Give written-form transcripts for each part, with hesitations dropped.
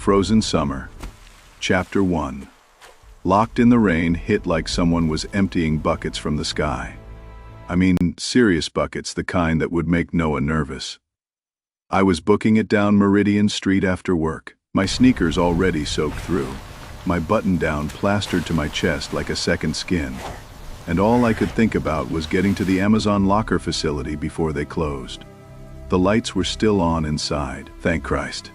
Frozen Summer. Chapter 1. Locked in the rain hit like someone was emptying buckets from the sky. I mean, serious buckets, the kind that would make Noah nervous. I was booking it down Meridian Street after work, my sneakers already soaked through, my button-down plastered to my chest like a second skin, and all I could think about was getting to the Amazon locker facility before they closed. The lights were still on inside, thank Christ.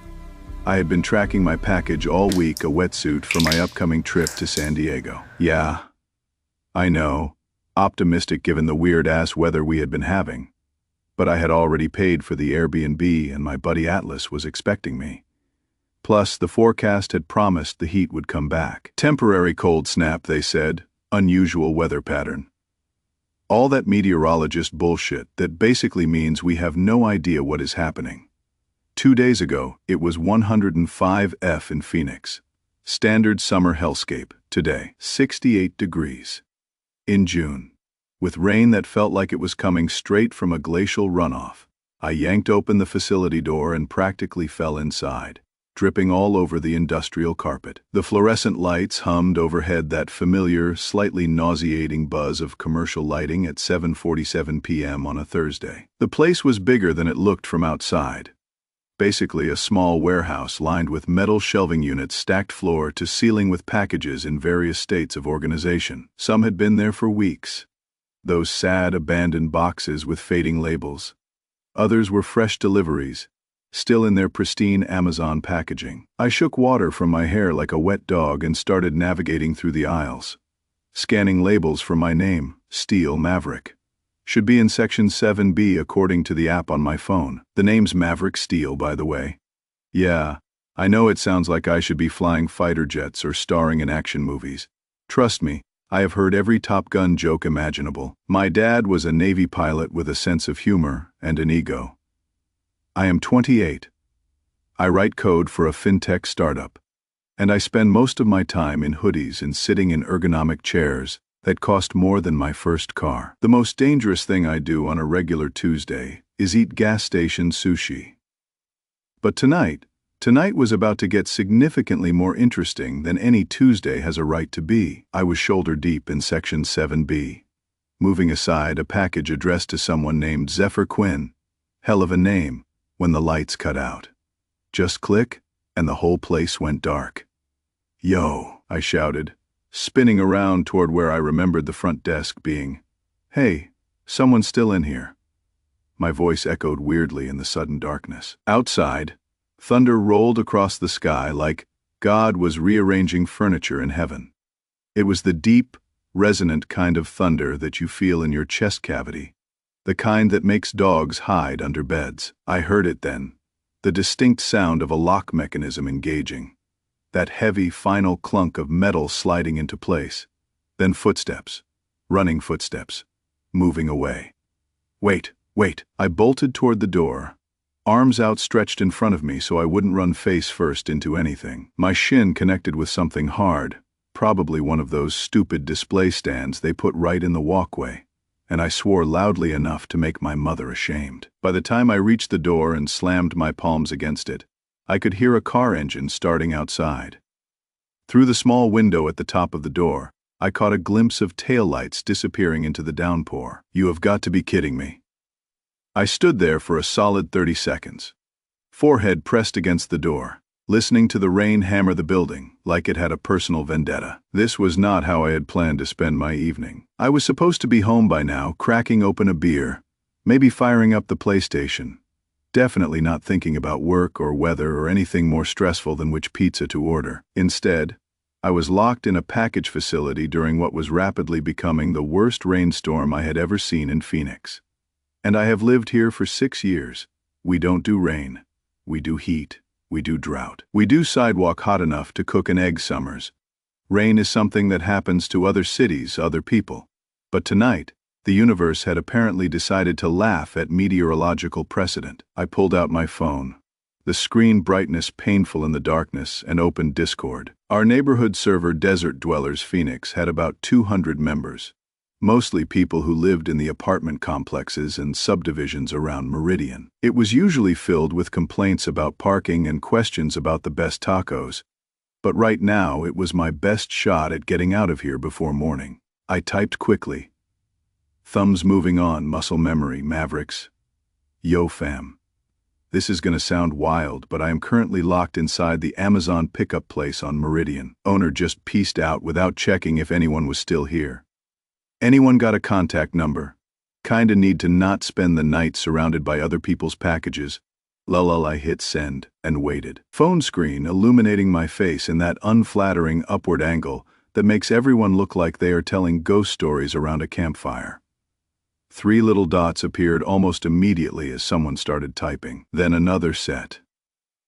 I had been tracking my package all week, a wetsuit for my upcoming trip to San Diego. Yeah, I know, optimistic given the weird-ass weather we had been having. But I had already paid for the Airbnb and my buddy Atlas was expecting me. Plus, the forecast had promised the heat would come back. Temporary cold snap, they said, unusual weather pattern. All that meteorologist bullshit that basically means we have no idea what is happening. 2 days ago, it was 105 F in Phoenix. Standard summer hellscape. Today, 68 degrees. In June, with rain that felt like it was coming straight from a glacial runoff, I yanked open the facility door and practically fell inside, dripping all over the industrial carpet. The fluorescent lights hummed overhead, that familiar, slightly nauseating buzz of commercial lighting at 7:47 p.m. on a Thursday. The place was bigger than it looked from outside. Basically a small warehouse lined with metal shelving units stacked floor to ceiling with packages in various states of organization. Some had been there for weeks. Those sad, abandoned boxes with fading labels. Others were fresh deliveries, still in their pristine Amazon packaging. I shook water from my hair like a wet dog and started navigating through the aisles, scanning labels for my name, Steel Maverick. Should be in section 7B according to the app on my phone. The name's Maverick Steel, by the way. Yeah, I know it sounds like I should be flying fighter jets or starring in action movies. Trust me, I have heard every Top Gun joke imaginable. My dad was a Navy pilot with a sense of humor and an ego. I am 28. I write code for a fintech startup, and I spend most of my time in hoodies and sitting in ergonomic chairs that cost more than my first car. The most dangerous thing I do on a regular Tuesday is eat gas station sushi. But tonight was about to get significantly more interesting than any Tuesday has a right to be. I was shoulder deep in section 7B, moving aside a package addressed to someone named Zephyr Quinn. Hell of a name, when the lights cut out. Just click, and the whole place went dark. Yo, I shouted, spinning around toward where I remembered the front desk being. Hey, someone's still in here. My voice echoed weirdly in the sudden darkness. Outside, thunder rolled across the sky like God was rearranging furniture in heaven. It was the deep, resonant kind of thunder that you feel in your chest cavity, the kind that makes dogs hide under beds. I heard it then, the distinct sound of a lock mechanism engaging. That heavy, final clunk of metal sliding into place. Then footsteps. Running footsteps. Moving away. Wait. I bolted toward the door, arms outstretched in front of me so I wouldn't run face first into anything. My shin connected with something hard, probably one of those stupid display stands they put right in the walkway, and I swore loudly enough to make my mother ashamed. By the time I reached the door and slammed my palms against it, I could hear a car engine starting outside. Through the small window at the top of the door, I caught a glimpse of taillights disappearing into the downpour. You have got to be kidding me. I stood there for a solid 30 seconds, forehead pressed against the door, listening to the rain hammer the building like it had a personal vendetta. This was not how I had planned to spend my evening. I was supposed to be home by now, cracking open a beer, maybe firing up the PlayStation. Definitely not thinking about work or weather or anything more stressful than which pizza to order. Instead, I was locked in a package facility during what was rapidly becoming the worst rainstorm I had ever seen in Phoenix. And I have lived here for 6 years. We don't do rain. We do heat. We do drought. We do sidewalk hot enough to cook an egg summers. Rain is something that happens to other cities, other people. But tonight, the universe had apparently decided to laugh at meteorological precedent. I pulled out my phone, the screen brightness painful in the darkness, and opened Discord. Our neighborhood server, Desert Dwellers Phoenix, had about 200 members. mostly people who lived in the apartment complexes and subdivisions around Meridian. It was usually filled with complaints about parking and questions about the best tacos, but right now it was my best shot at getting out of here before morning. I typed quickly. Thumbs moving on, muscle memory, Mavericks. Yo fam. This is gonna sound wild, but I am currently locked inside the Amazon pickup place on Meridian. Owner just peaced out without checking if anyone was still here. Anyone got a contact number? Kinda need to not spend the night surrounded by other people's packages. Lull, I hit send and waited. Phone screen illuminating my face in that unflattering upward angle that makes everyone look like they are telling ghost stories around a campfire. 3 little dots appeared almost immediately as someone started typing. Then another set.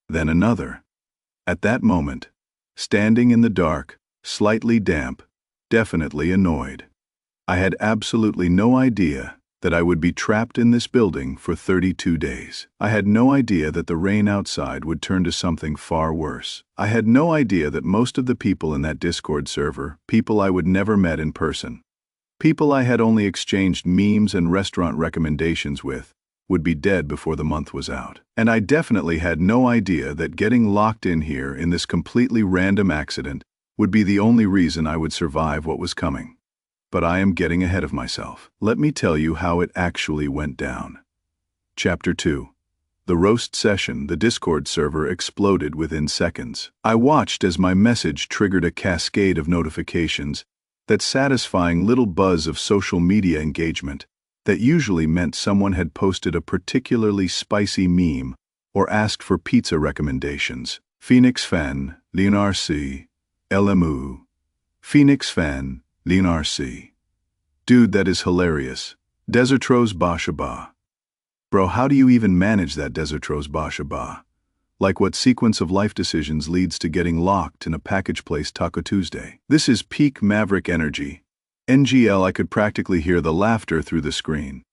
Then another. At that moment, standing in the dark, slightly damp, definitely annoyed. I had absolutely no idea that I would be trapped in this building for 32 days. I had no idea that the rain outside would turn to something far worse. I had no idea that most of the people in that Discord server, people I would never met in person, people I had only exchanged memes and restaurant recommendations with, would be dead before the month was out. And I definitely had no idea that getting locked in here in this completely random accident would be the only reason I would survive what was coming. But I am getting ahead of myself. Let me tell you how it actually went down. Chapter 2. The roast session, the Discord server exploded within seconds. I watched as my message triggered a cascade of notifications, that satisfying little buzz of social media engagement that usually meant someone had posted a particularly spicy meme or asked for pizza recommendations. Phoenix fan, Leonard C. LMU. Phoenix fan, Leonard C. Dude, that is hilarious. Desertros Bashaba. Bro, how do you even manage that Desertros Bashaba? Like what sequence of life decisions leads to getting locked in a package place Taco Tuesday? This is peak Maverick energy. NGL, I could practically hear the laughter through the screen.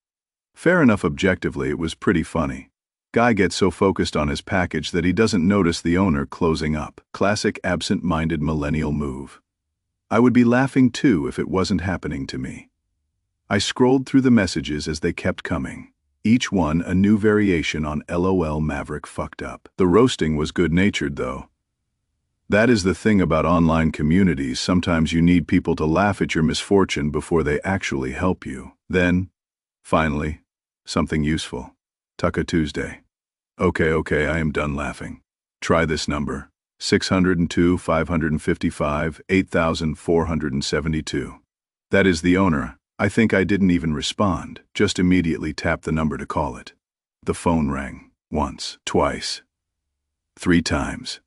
Fair enough, objectively, it was pretty funny. Guy gets so focused on his package that he doesn't notice the owner closing up. Classic absent-minded millennial move. I would be laughing too if it wasn't happening to me. I scrolled through the messages as they kept coming. Each one a new variation on LOL Maverick fucked up. The roasting was good-natured though. That is the thing about online communities, sometimes you need people to laugh at your misfortune before they actually help you. Then, finally, something useful. Taco Tuesday. Okay, I am done laughing. Try this number. 602 555 8472. That is the owner. I think I didn't even respond, just immediately tapped the number to call it. The phone rang. Once, twice, 3 times.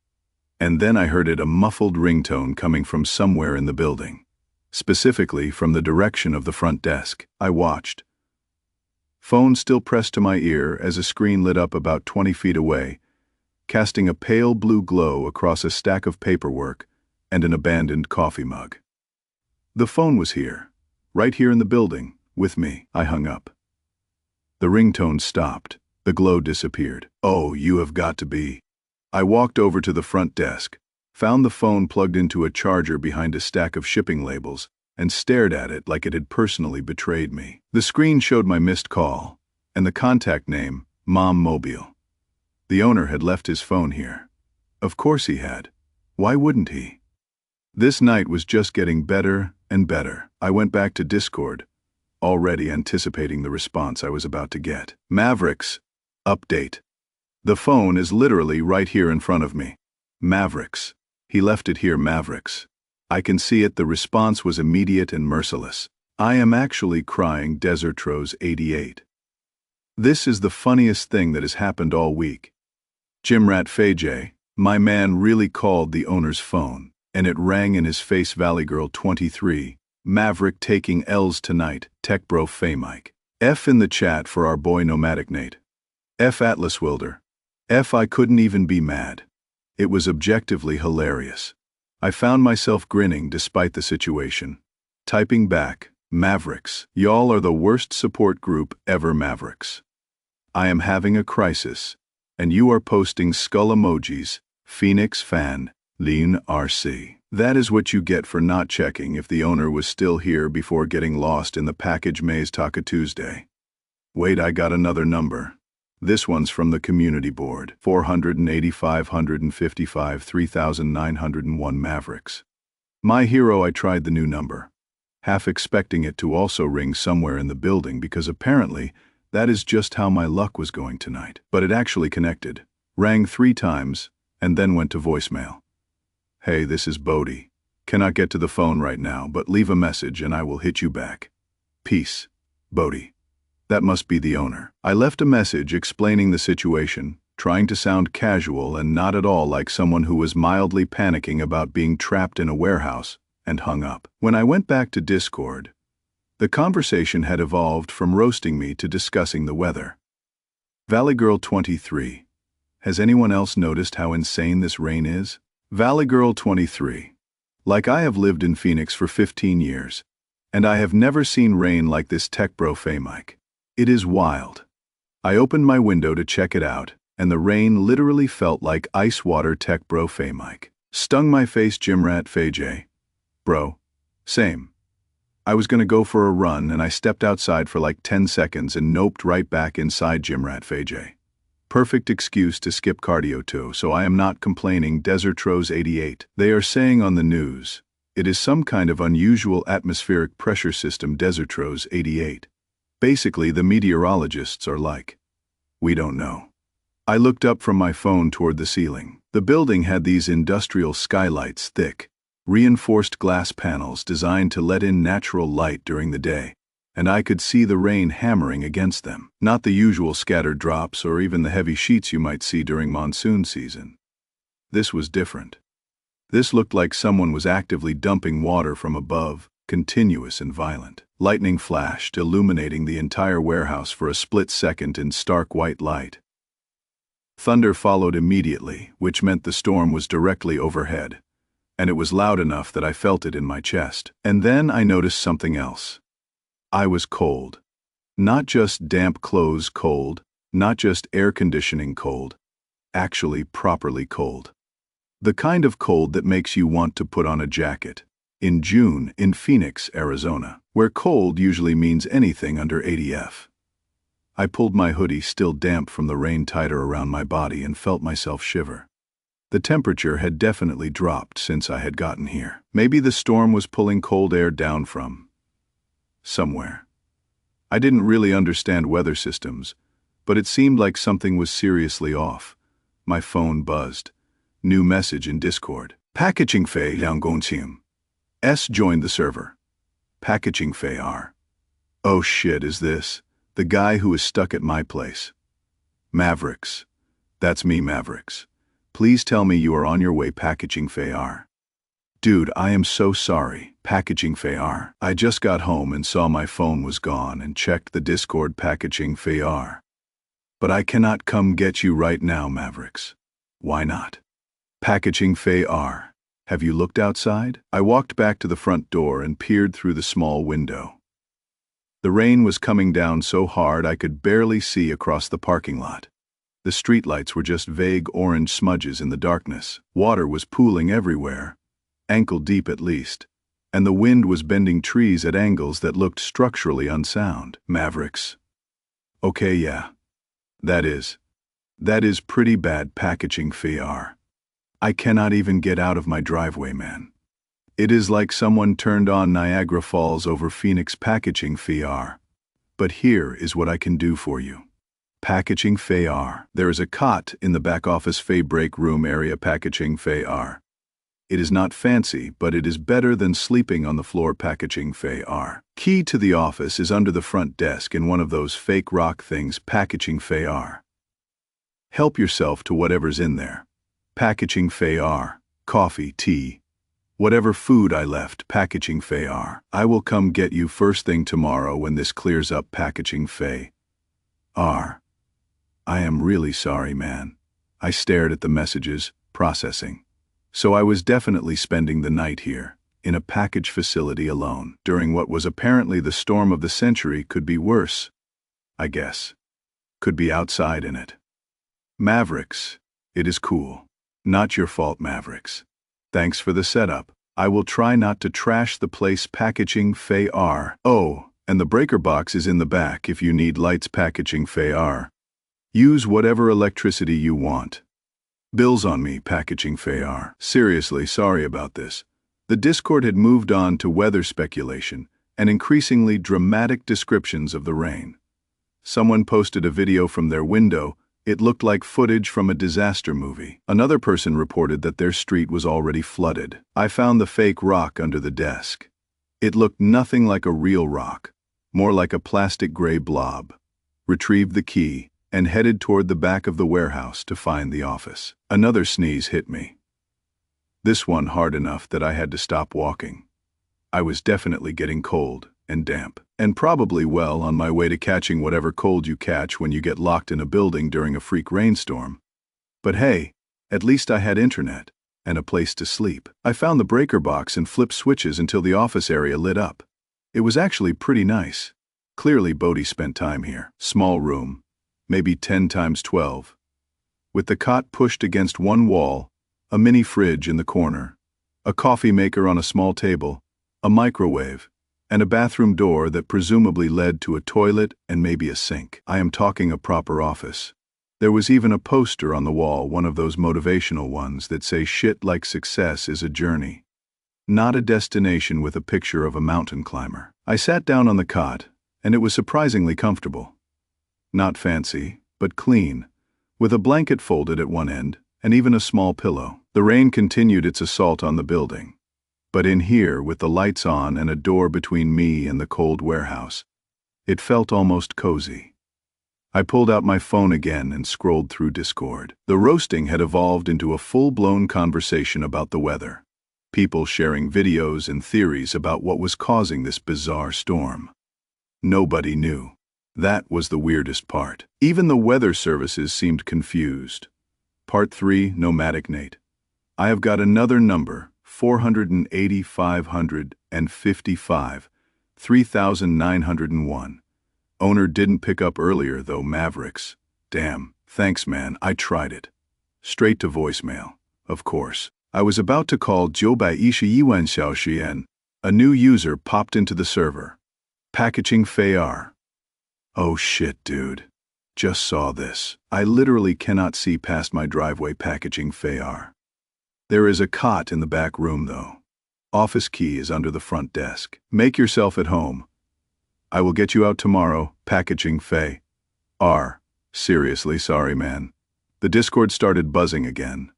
And then I heard a muffled ringtone coming from somewhere in the building, specifically from the direction of the front desk. I watched. Phone still pressed to my ear as a screen lit up about 20 feet away, casting a pale blue glow across a stack of paperwork and an abandoned coffee mug. The phone was here. Right here in the building, with me. I hung up. The ringtone stopped. The glow disappeared. Oh, you have got to be. I walked over to the front desk, found the phone plugged into a charger behind a stack of shipping labels, and stared at it like it had personally betrayed me. The screen showed my missed call, and the contact name, Mom Mobile. The owner had left his phone here. Of course he had. Why wouldn't he? This night was just getting better and better. I went back to Discord, already anticipating the response I was about to get. Mavericks. Update. The phone is literally right here in front of me. Mavericks. He left it here, Mavericks. I can see it. The response was immediate and merciless. I am actually crying, Desertros 88. This is the funniest thing that has happened all week. Jimrat Faj, my man, really called the owner's phone, and it rang in his face. Valley Girl 23, Maverick taking L's tonight, Tech Bro Mike. F in the chat for our boy Nomadic Nate. F Atlas Wilder. F I couldn't even be mad. It was objectively hilarious. I found myself grinning despite the situation. Typing back, Mavericks, y'all are the worst support group ever, Mavericks. I am having a crisis, and you are posting skull emojis, Phoenix fan, Lean RC. That is what you get for not checking if the owner was still here before getting lost in the package maze Taka Tuesday. Wait, I got another number. This one's from the community board. 48555 3901 Mavericks. My hero, I tried the new number, half expecting it to also ring somewhere in the building because apparently that is just how my luck was going tonight. But it actually connected, rang 3 times, and then went to voicemail. Hey, this is Bodhi. Cannot get to the phone right now, but leave a message and I will hit you back. Peace, Bodhi. That must be the owner. I left a message explaining the situation, trying to sound casual and not at all like someone who was mildly panicking about being trapped in a warehouse, and hung up. When I went back to Discord, the conversation had evolved from roasting me to discussing the weather. Valley Girl 23. Has anyone else noticed how insane this rain is? Valley Girl 23. Like, I have lived in Phoenix for 15 years, and I have never seen rain like this tech bro Mike. It is wild. I opened my window to check it out, and the rain literally felt like ice water tech bro Mike. Stung my face Jimrat J. Bro. Same. I was gonna go for a run and I stepped outside for like 10 seconds and noped right back inside Jimrat J. Perfect excuse to skip cardio too, so I am not complaining. Desertros 88. They are saying on the news, it is some kind of unusual atmospheric pressure system. Desertros 88. Basically, the meteorologists are like, we don't know. I looked up from my phone toward the ceiling. The building had these industrial skylights, thick, reinforced glass panels designed to let in natural light during the day, and I could see the rain hammering against them. Not the usual scattered drops or even the heavy sheets you might see during monsoon season. This was different. This looked like someone was actively dumping water from above, continuous and violent. Lightning flashed, illuminating the entire warehouse for a split second in stark white light. Thunder followed immediately, which meant the storm was directly overhead, and it was loud enough that I felt it in my chest. And then I noticed something else. I was cold. Not just damp clothes cold, not just air conditioning cold, actually properly cold. The kind of cold that makes you want to put on a jacket. In June in Phoenix, Arizona, where cold usually means anything under 80°F. I pulled my hoodie, still damp from the rain, tighter around my body and felt myself shiver. The temperature had definitely dropped since I had gotten here. Maybe the storm was pulling cold air down from somewhere. I didn't really understand weather systems, but it seemed like something was seriously off. My phone buzzed. New message in Discord. Packaging Fei Liang S joined the server. Packaging Fei R. Oh shit, is this the guy who is stuck at my place? Mavericks. That's me, Mavericks. Please tell me you are on your way. Packaging Fei R. Dude, I am so sorry. Packaging Fei R. I just got home and saw my phone was gone and checked the Discord. Packaging Fei R. But I cannot come get you right now, Mavericks. Why not? Packaging Fei R. Have you looked outside? I walked back to the front door and peered through the small window. The rain was coming down so hard I could barely see across the parking lot. The streetlights were just vague orange smudges in the darkness. Water was pooling everywhere, ankle deep at least, and the wind was bending trees at angles that looked structurally unsound. Mavericks. Okay, yeah. That is pretty bad. Packaging Fei R. I cannot even get out of my driveway, man. It is like someone turned on Niagara Falls over Phoenix. Packaging Fei R. But here is what I can do for you. Packaging Fei R. There is a cot in the back office Fei break room area. Packaging Fei R. It is not fancy, but it is better than sleeping on the floor. Packaging Fei R. Key to the office is under the front desk in one of those fake rock things. Packaging Fei R. Help yourself to whatever's in there. Packaging Fei R. Coffee, tea, whatever food I left. Packaging Fei R. I will come get you first thing tomorrow when this clears up. Packaging Fei R. I am really sorry, man. I stared at the messages, processing. So I was definitely spending the night here, in a package facility alone, during what was apparently the storm of the century. Could be worse, I guess. Could be outside in it. Mavericks. It is cool. Not your fault, Mavericks. Thanks for the setup. I will try not to trash the place. Packaging Fay R. Oh, and the breaker box is in the back if you need lights. Packaging Fay R. Use whatever electricity you want. Bills on me. Packaging Fay R. Seriously, sorry about this. The Discord had moved on to weather speculation and increasingly dramatic descriptions of the rain. Someone posted a video from their window. It looked like footage from a disaster movie. Another person reported that their street was already flooded. I found the fake rock under the desk. It looked nothing like a real rock, more like a plastic gray blob. Retrieved the key and headed toward the back of the warehouse to find the office. Another sneeze hit me. This one hard enough that I had to stop walking. I was definitely getting cold and damp, and probably well on my way to catching whatever cold you catch when you get locked in a building during a freak rainstorm. But hey, at least I had internet and a place to sleep. I found the breaker box and flipped switches until the office area lit up. It was actually pretty nice. Clearly Bodhi spent time here. Small room, maybe 10 times 12. With the cot pushed against one wall, a mini fridge in the corner, a coffee maker on a small table, a microwave, and a bathroom door that presumably led to a toilet and maybe a sink. I am talking a proper office. There was even a poster on the wall, one of those motivational ones that say shit like success is a journey, not a destination, with a picture of a mountain climber. I sat down on the cot, and it was surprisingly comfortable. Not fancy, but clean, with a blanket folded at one end, and even a small pillow. The rain continued its assault on the building. But in here, with the lights on and a door between me and the cold warehouse, it felt almost cozy. I pulled out my phone again and scrolled through Discord. The roasting had evolved into a full-blown conversation about the weather. People sharing videos and theories about what was causing this bizarre storm. Nobody knew. That was the weirdest part. Even the weather services seemed confused. Part 3, Nomadic Nate. I have got another number, 480 555, 3901. Owner didn't pick up earlier though. Mavericks. Damn, thanks man, I tried it. Straight to voicemail, of course. I was about to call Jiu Bai Ishi Yuan Xiaoxian. A new user popped into the server. Packaging Fay R. Oh shit, dude. Just saw this. I literally cannot see past my driveway. Packaging Fay R. There is a cot in the back room though. Office key is under the front desk. Make yourself at home. I will get you out tomorrow. Packaging Fay R. Seriously, sorry man. The Discord started buzzing again.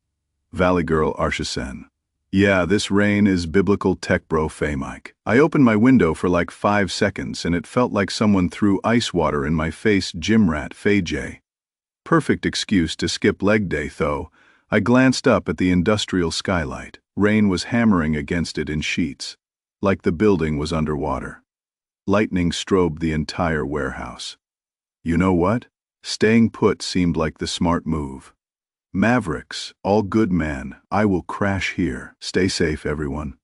Valley Girl Arshasen. Yeah, this rain is biblical. Tech bro Fay Mike. I opened my window for like 5 seconds and it felt like someone threw ice water in my face. Gym rat Fay J. Perfect excuse to skip leg day though. I glanced up at the industrial skylight. Rain was hammering against it in sheets, like the building was underwater. Lightning strobed the entire warehouse. You know what? Staying put seemed like the smart move. Mavericks, all good man, I will crash here. Stay safe everyone.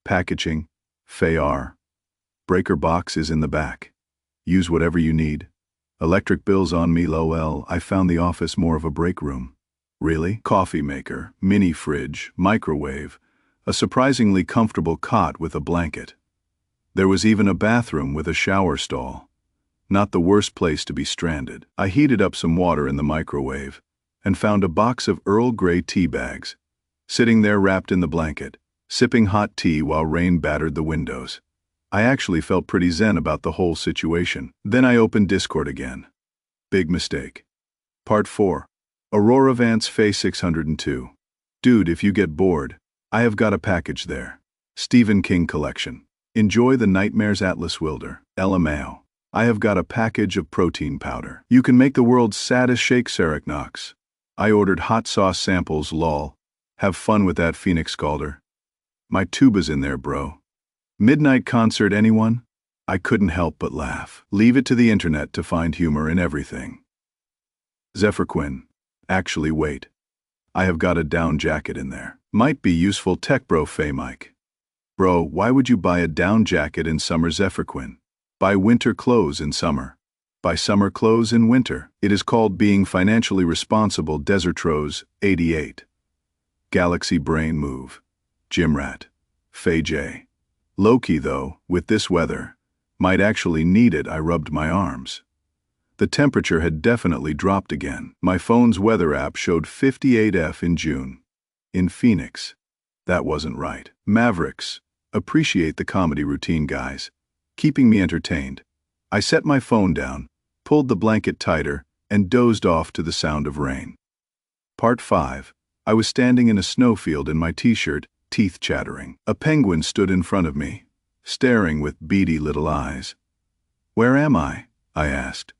Packaging, Fay R. Breaker box is in the back. Use whatever you need. Electric bills on me. Lol, I found the office more of a break room. Really? Coffee maker, mini fridge, microwave, a surprisingly comfortable cot with a blanket. There was even a bathroom with a shower stall. Not the worst place to be stranded. I heated up some water in the microwave and found a box of Earl Grey tea bags, sitting there wrapped in the blanket, sipping hot tea while rain battered the windows. I actually felt pretty zen about the whole situation. Then I opened Discord again. Big mistake. Part 4. Aurora Vance Fay 602. Dude, if you get bored, I have got a package there. Stephen King collection. Enjoy the Nightmares Atlas Wilder. LMAO. I have got a package of protein powder. You can make the world's saddest shake. Sarek Knox. I ordered hot sauce samples. Lol. Have fun with that, Phoenix Calder. My tuba's in there, bro. Midnight concert, anyone? I couldn't help but laugh. Leave it to the internet to find humor in everything. Zephyr Quinn. Actually, wait. I have got a down jacket in there. Might be useful. Tech bro Fay Mike. Bro, why would you buy a down jacket in summer? Zephyr Quinn. Buy winter clothes in summer. Buy summer clothes in winter. It is called being financially responsible. Desertros 88. Galaxy Brain Move. Gym rat. Fay J. Low-key though, with this weather. Might actually need it. I rubbed my arms. The temperature had definitely dropped again. My phone's weather app showed 58 in June. In Phoenix. That wasn't right. Mavericks. Appreciate the comedy routine, guys. Keeping me entertained. I set my phone down, pulled the blanket tighter, and dozed off to the sound of rain. Part 5. I was standing in a snowfield in my t-shirt, teeth chattering. A penguin stood in front of me, staring with beady little eyes. "Where am I?" I asked.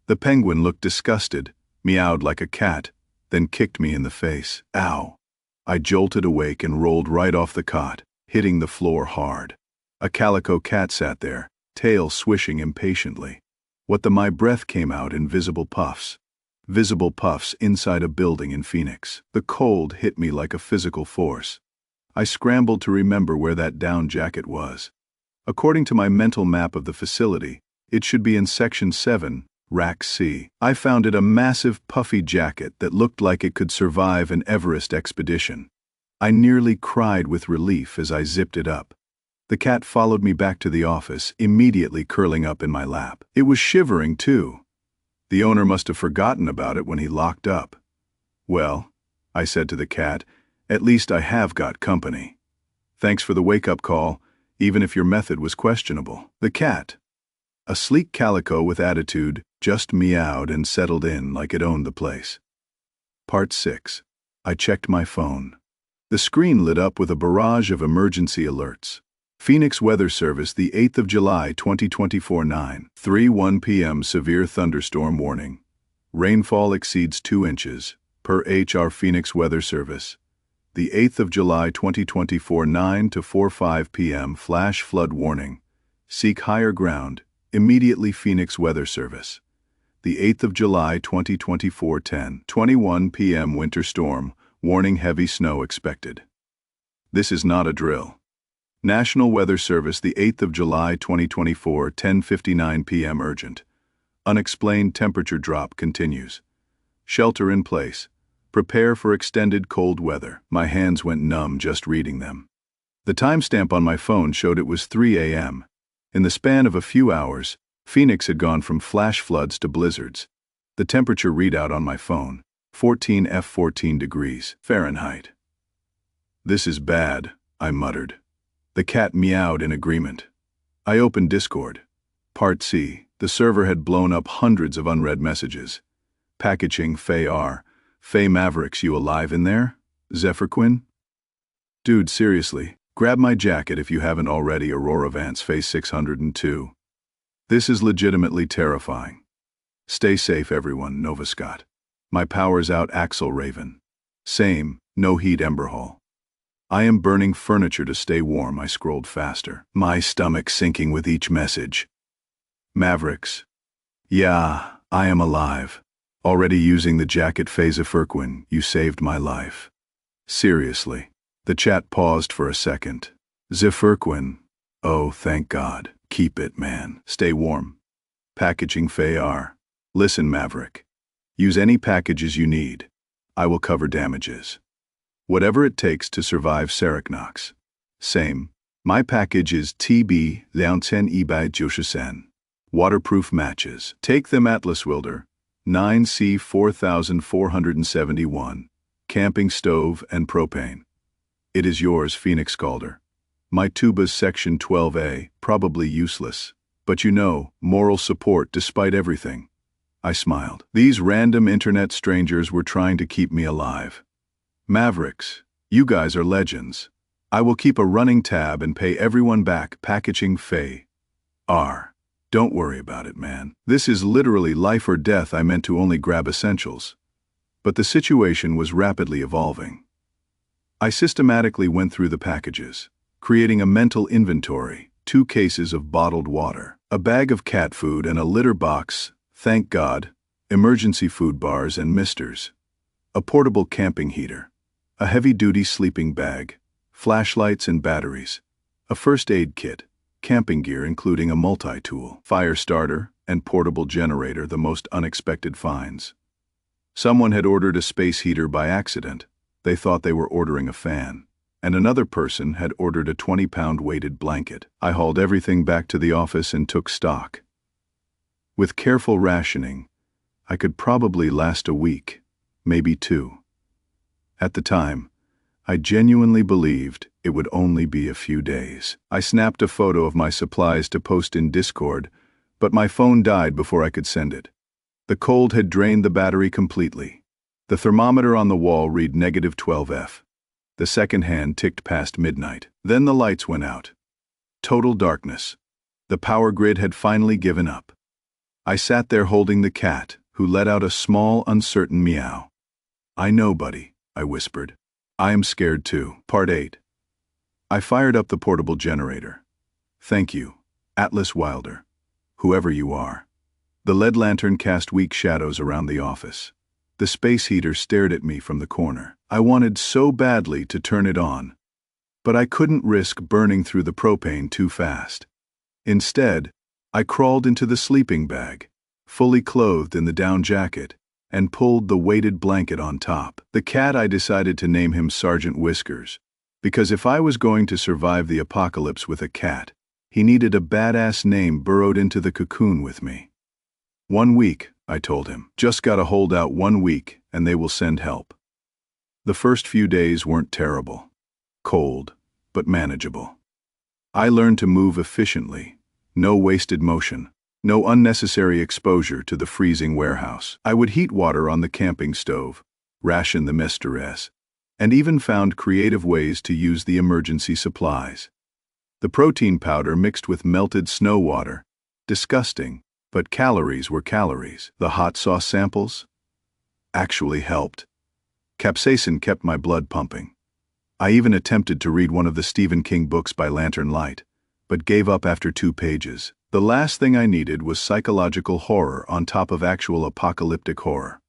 The penguin looked disgusted, meowed like a cat, then kicked me in the face. Ow! I jolted awake and rolled right off the cot, hitting the floor hard. A calico cat sat there, tail swishing impatiently. My breath came out in visible puffs. Visible puffs inside a building in Phoenix. The cold hit me like a physical force. I scrambled to remember where that down jacket was. According to my mental map of the facility, it should be in Section 7, Rack C. I found it a massive puffy jacket that looked like it could survive an Everest expedition. I nearly cried with relief as I zipped it up. The cat followed me back to the office, immediately curling up in my lap. It was shivering too. The owner must have forgotten about it when he locked up. "Well," I said to the cat, "at least I have got company. Thanks for the wake-up call, even if your method was questionable." The cat, a sleek calico with attitude, just meowed and settled in like it owned the place. Part 6. I checked my phone. The screen lit up with a barrage of emergency alerts. Phoenix Weather Service, the 8th of July, 2024, 9:31 p.m. Severe thunderstorm warning. Rainfall exceeds 2 inches, per HR Phoenix Weather Service. The 8th of July, 2024, 9 to 4:05 p.m. Flash flood warning. Seek higher ground, immediately Phoenix Weather Service. The 8th of July, 2024, 10:21 p.m. Winter storm, warning heavy snow expected. This is not a drill. National Weather Service, the 8th of July, 2024, 10:59 p.m. Urgent. Unexplained temperature drop continues. Shelter in place. Prepare for extended cold weather. My hands went numb just reading them. The timestamp on my phone showed it was 3 a.m. In the span of a few hours, Phoenix had gone from flash floods to blizzards. The temperature readout on my phone, 14 degrees Fahrenheit. "This is bad," I muttered. The cat meowed in agreement. I opened Discord. Part C. The server had blown up hundreds of unread messages. Packaging Fay R. Fay Mavericks, you alive in there? Zephyrquin? Dude, seriously, grab my jacket if you haven't already. Aurora Vance, Phase 602. This is legitimately terrifying. Stay safe, everyone. Nova Scott. My power's out. Axel Raven. Same, no heat. Emberhall. I am burning furniture to stay warm. I scrolled faster, my stomach sinking with each message. Mavericks. Yeah, I am alive. Already using the jacket. Phase Zephyrquin, you saved my life. Seriously. The chat paused for a second. Zephyrquin. Oh, thank God. Keep it, man. Stay warm. Packaging Fay R. Listen, Maverick. Use any packages you need. I will cover damages. Whatever it takes to survive Seriknox. Same. My package is TB 1000 eBay Joshisen. Waterproof matches. Take them. Atlas Wilder. 9C 4471. Camping stove and propane. It is yours, Phoenix Calder. My tubas Section 12A, probably useless. But you know, moral support despite everything. I smiled. These random internet strangers were trying to keep me alive. Mavericks, you guys are legends. I will keep a running tab and pay everyone back. Packaging Fay R. Don't worry about it, man. This is literally life or death. I meant to only grab essentials. But the situation was rapidly evolving. I systematically went through the packages, creating a mental inventory: 2 cases of bottled water, a bag of cat food and a litter box, thank God, emergency food bars and misters, a portable camping heater, a heavy-duty sleeping bag, flashlights and batteries, a first aid kit, camping gear including a multi-tool, fire starter, and portable generator. The most unexpected finds. Someone had ordered a space heater by accident. They thought they were ordering a fan. and another person had ordered a 20-pound weighted blanket. I hauled everything back to the office and took stock. With careful rationing, I could probably last a week, maybe 2. At the time, I genuinely believed it would only be a few days. I snapped a photo of my supplies to post in Discord, but my phone died before I could send it. The cold had drained the battery completely. The thermometer on the wall read -12F. The second hand ticked past midnight. Then the lights went out. Total darkness. The power grid had finally given up. I sat there holding the cat, who let out a small, uncertain meow. "I know, buddy," I whispered. "I am scared too." Part 8. I fired up the portable generator. "Thank you, Atlas Wilder, whoever you are." The lead lantern cast weak shadows around the office. The space heater stared at me from the corner. I wanted so badly to turn it on, but I couldn't risk burning through the propane too fast. Instead, I crawled into the sleeping bag, fully clothed in the down jacket, and pulled the weighted blanket on top. The cat, I decided to name him Sergeant Whiskers, because if I was going to survive the apocalypse with a cat, he needed a badass name burrowed into the cocoon with me. 1 week, I told him. Just gotta hold out 1 week, and they will send help. The first few days weren't terrible. Cold, but manageable. I learned to move efficiently. No wasted motion. No unnecessary exposure to the freezing warehouse. I would heat water on the camping stove, ration the mistress, and even found creative ways to use the emergency supplies. The protein powder mixed with melted snow water. Disgusting, but calories were calories. The hot sauce samples actually helped. Capsaicin kept my blood pumping. I even attempted to read one of the Stephen King books by lantern light, but gave up after 2 pages. The last thing I needed was psychological horror on top of actual apocalyptic horror.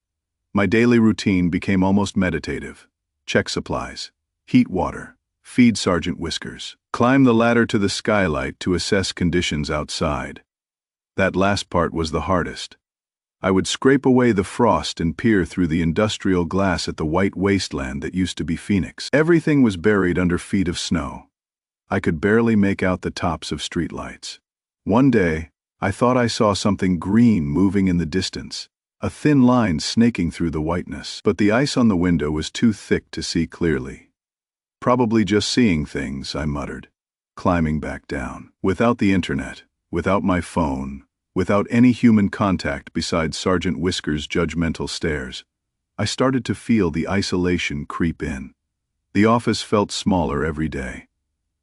My daily routine became almost meditative. Check supplies, heat water, feed Sergeant Whiskers, climb the ladder to the skylight to assess conditions outside. That last part was the hardest. I would scrape away the frost and peer through the industrial glass at the white wasteland that used to be Phoenix. Everything was buried under feet of snow. I could barely make out the tops of streetlights. One day, I thought I saw something green moving in the distance, a thin line snaking through the whiteness. But the ice on the window was too thick to see clearly. "Probably just seeing things," I muttered, climbing back down. Without the internet, without my phone, without any human contact besides Sergeant Whiskers' judgmental stares, I started to feel the isolation creep in. The office felt smaller every day.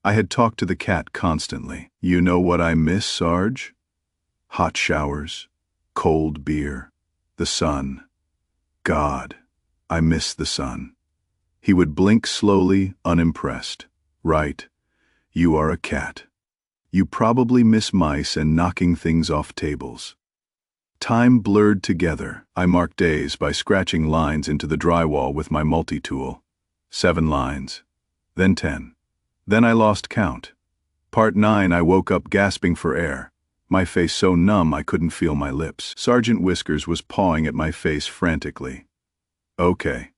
I had talked to the cat constantly. "You know what I miss, Sarge? Hot showers, cold beer, the sun. God, I miss the sun." He would blink slowly, unimpressed. "Right, you are a cat. You probably miss mice and knocking things off tables." Time blurred together. I marked days by scratching lines into the drywall with my multi-tool. 7 lines, then 10. Then I lost count. Part 9, I woke up gasping for air, my face so numb I couldn't feel my lips. Sergeant Whiskers was pawing at my face frantically. Okay.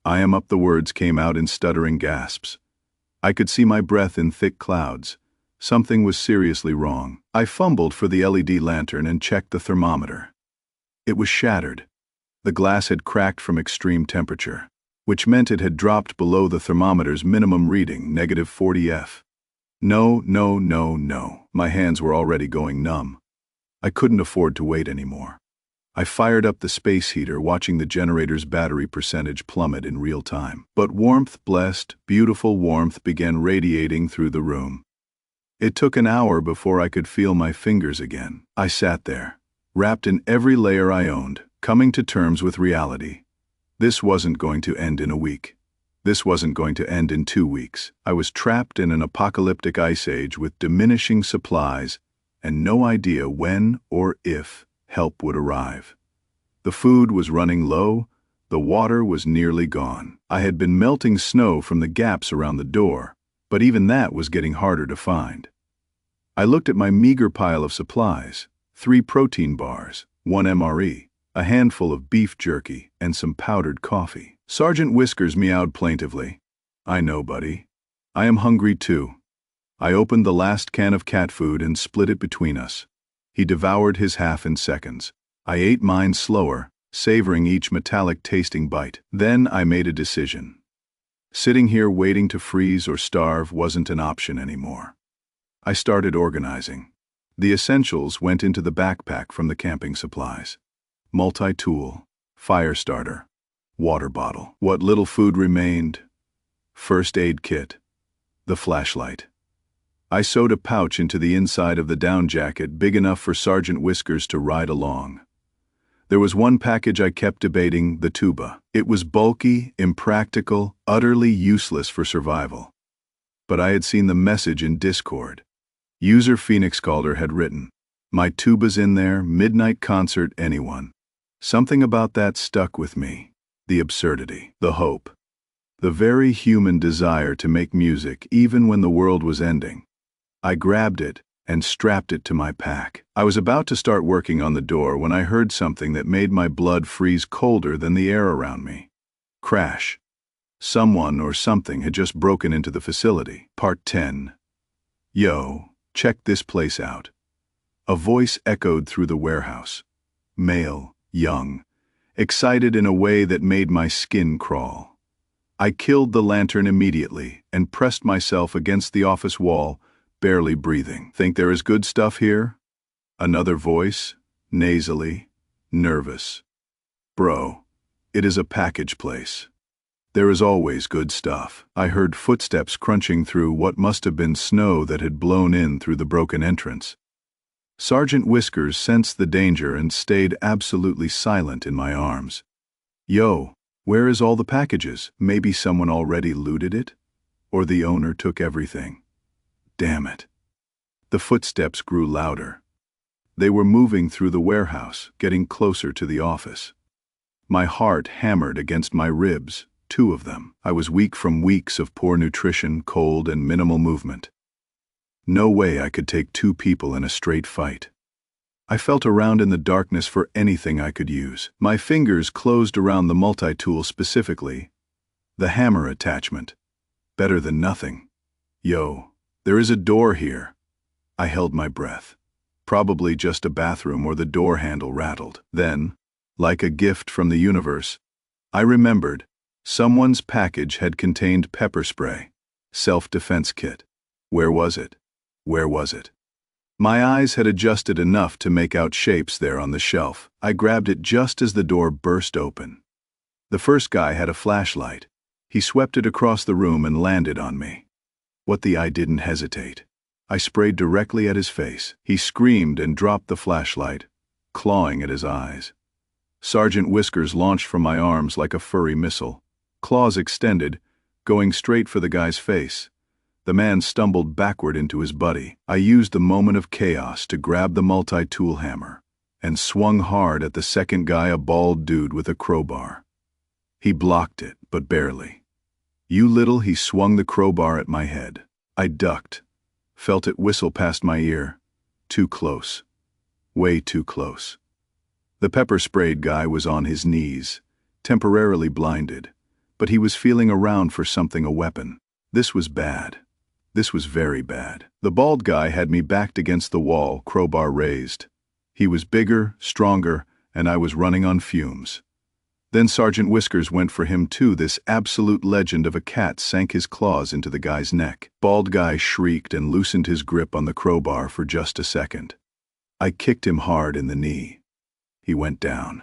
I am up." The words came out in stuttering gasps. I could see my breath in thick clouds. Something was seriously wrong. I fumbled for the LED lantern and checked the thermometer. It was shattered. The glass had cracked from extreme temperature, which meant it had dropped below the thermometer's minimum reading, -40F. No. My hands were already going numb. I couldn't afford to wait anymore. I fired up the space heater, watching the generator's battery percentage plummet in real time. But warmth, blessed, beautiful warmth, began radiating through the room. It took an hour before I could feel my fingers again. I sat there, wrapped in every layer I owned, coming to terms with reality. This wasn't going to end in a week. This wasn't going to end in 2 weeks. I was trapped in an apocalyptic ice age with diminishing supplies and no idea when or if help would arrive. The food was running low, the water was nearly gone. I had been melting snow from the gaps around the door, but even that was getting harder to find. I looked at my meager pile of supplies: 3 protein bars, 1 MRE, a handful of beef jerky, and some powdered coffee. Sergeant Whiskers meowed plaintively. I know, buddy. I am hungry too. I opened the last can of cat food and split it between us. He devoured his half in seconds. I ate mine slower, savoring each metallic-tasting bite. Then I made a decision. Sitting here waiting to freeze or starve wasn't an option anymore. I started organizing. The essentials went into the backpack from the camping supplies. Multi-tool, fire starter, water bottle. What little food remained, first aid kit, the flashlight. I sewed a pouch into the inside of the down jacket big enough for Sergeant Whiskers to ride along. There was one package I kept debating, the tuba. It was bulky, impractical, utterly useless for survival. But I had seen the message in Discord. User Phoenix Calder had written, "My tuba's in there, midnight concert, anyone." Something about that stuck with me. The absurdity, the hope, the very human desire to make music even when the world was ending. I grabbed it and strapped it to my pack. I was about to start working on the door when I heard something that made my blood freeze colder than the air around me. Crash. Someone or something had just broken into the facility. Part 10. Yo, check this place out. A voice echoed through the warehouse. Male, young, excited in a way that made my skin crawl. I killed the lantern immediately and pressed myself against the office wall, barely breathing. Think there is good stuff here? Another voice, nasally, nervous. Bro, it is a package place. There is always good stuff. I heard footsteps crunching through what must have been snow that had blown in through the broken entrance. Sergeant Whiskers sensed the danger and stayed absolutely silent in my arms. Yo, where is all the packages? Maybe someone already looted it? Or the owner took everything? Damn it. The footsteps grew louder. They were moving through the warehouse, getting closer to the office. My heart hammered against my ribs, 2 of them. I was weak from weeks of poor nutrition, cold, and minimal movement. No way I could take 2 people in a straight fight. I felt around in the darkness for anything I could use. My fingers closed around the multi-tool specifically. The hammer attachment. Better than nothing. Yo, there is a door here. I held my breath. Probably just a bathroom or the door handle rattled. Then, like a gift from the universe, I remembered someone's package had contained pepper spray. Self-defense kit. Where was it? Where was it? My eyes had adjusted enough to make out shapes there on the shelf. I grabbed it just as the door burst open. The first guy had a flashlight. He swept it across the room and landed on me. I didn't hesitate. I sprayed directly at his face. He screamed and dropped the flashlight, clawing at his eyes. Sergeant Whiskers launched from my arms like a furry missile, claws extended, going straight for the guy's face. The man stumbled backward into his buddy. I used the moment of chaos to grab the multi-tool hammer and swung hard at the second guy, a bald dude with a crowbar. He blocked it, but barely. He swung the crowbar at my head. I ducked, felt it whistle past my ear. Too close. Way too close. The pepper-sprayed guy was on his knees, temporarily blinded, but he was feeling around for something, a weapon. This was bad. This was very bad. The bald guy had me backed against the wall, crowbar raised. He was bigger, stronger, and I was running on fumes. Then Sergeant Whiskers went for him too. This absolute legend of a cat sank his claws into the guy's neck. Bald guy shrieked and loosened his grip on the crowbar for just a second. I kicked him hard in the knee. He went down.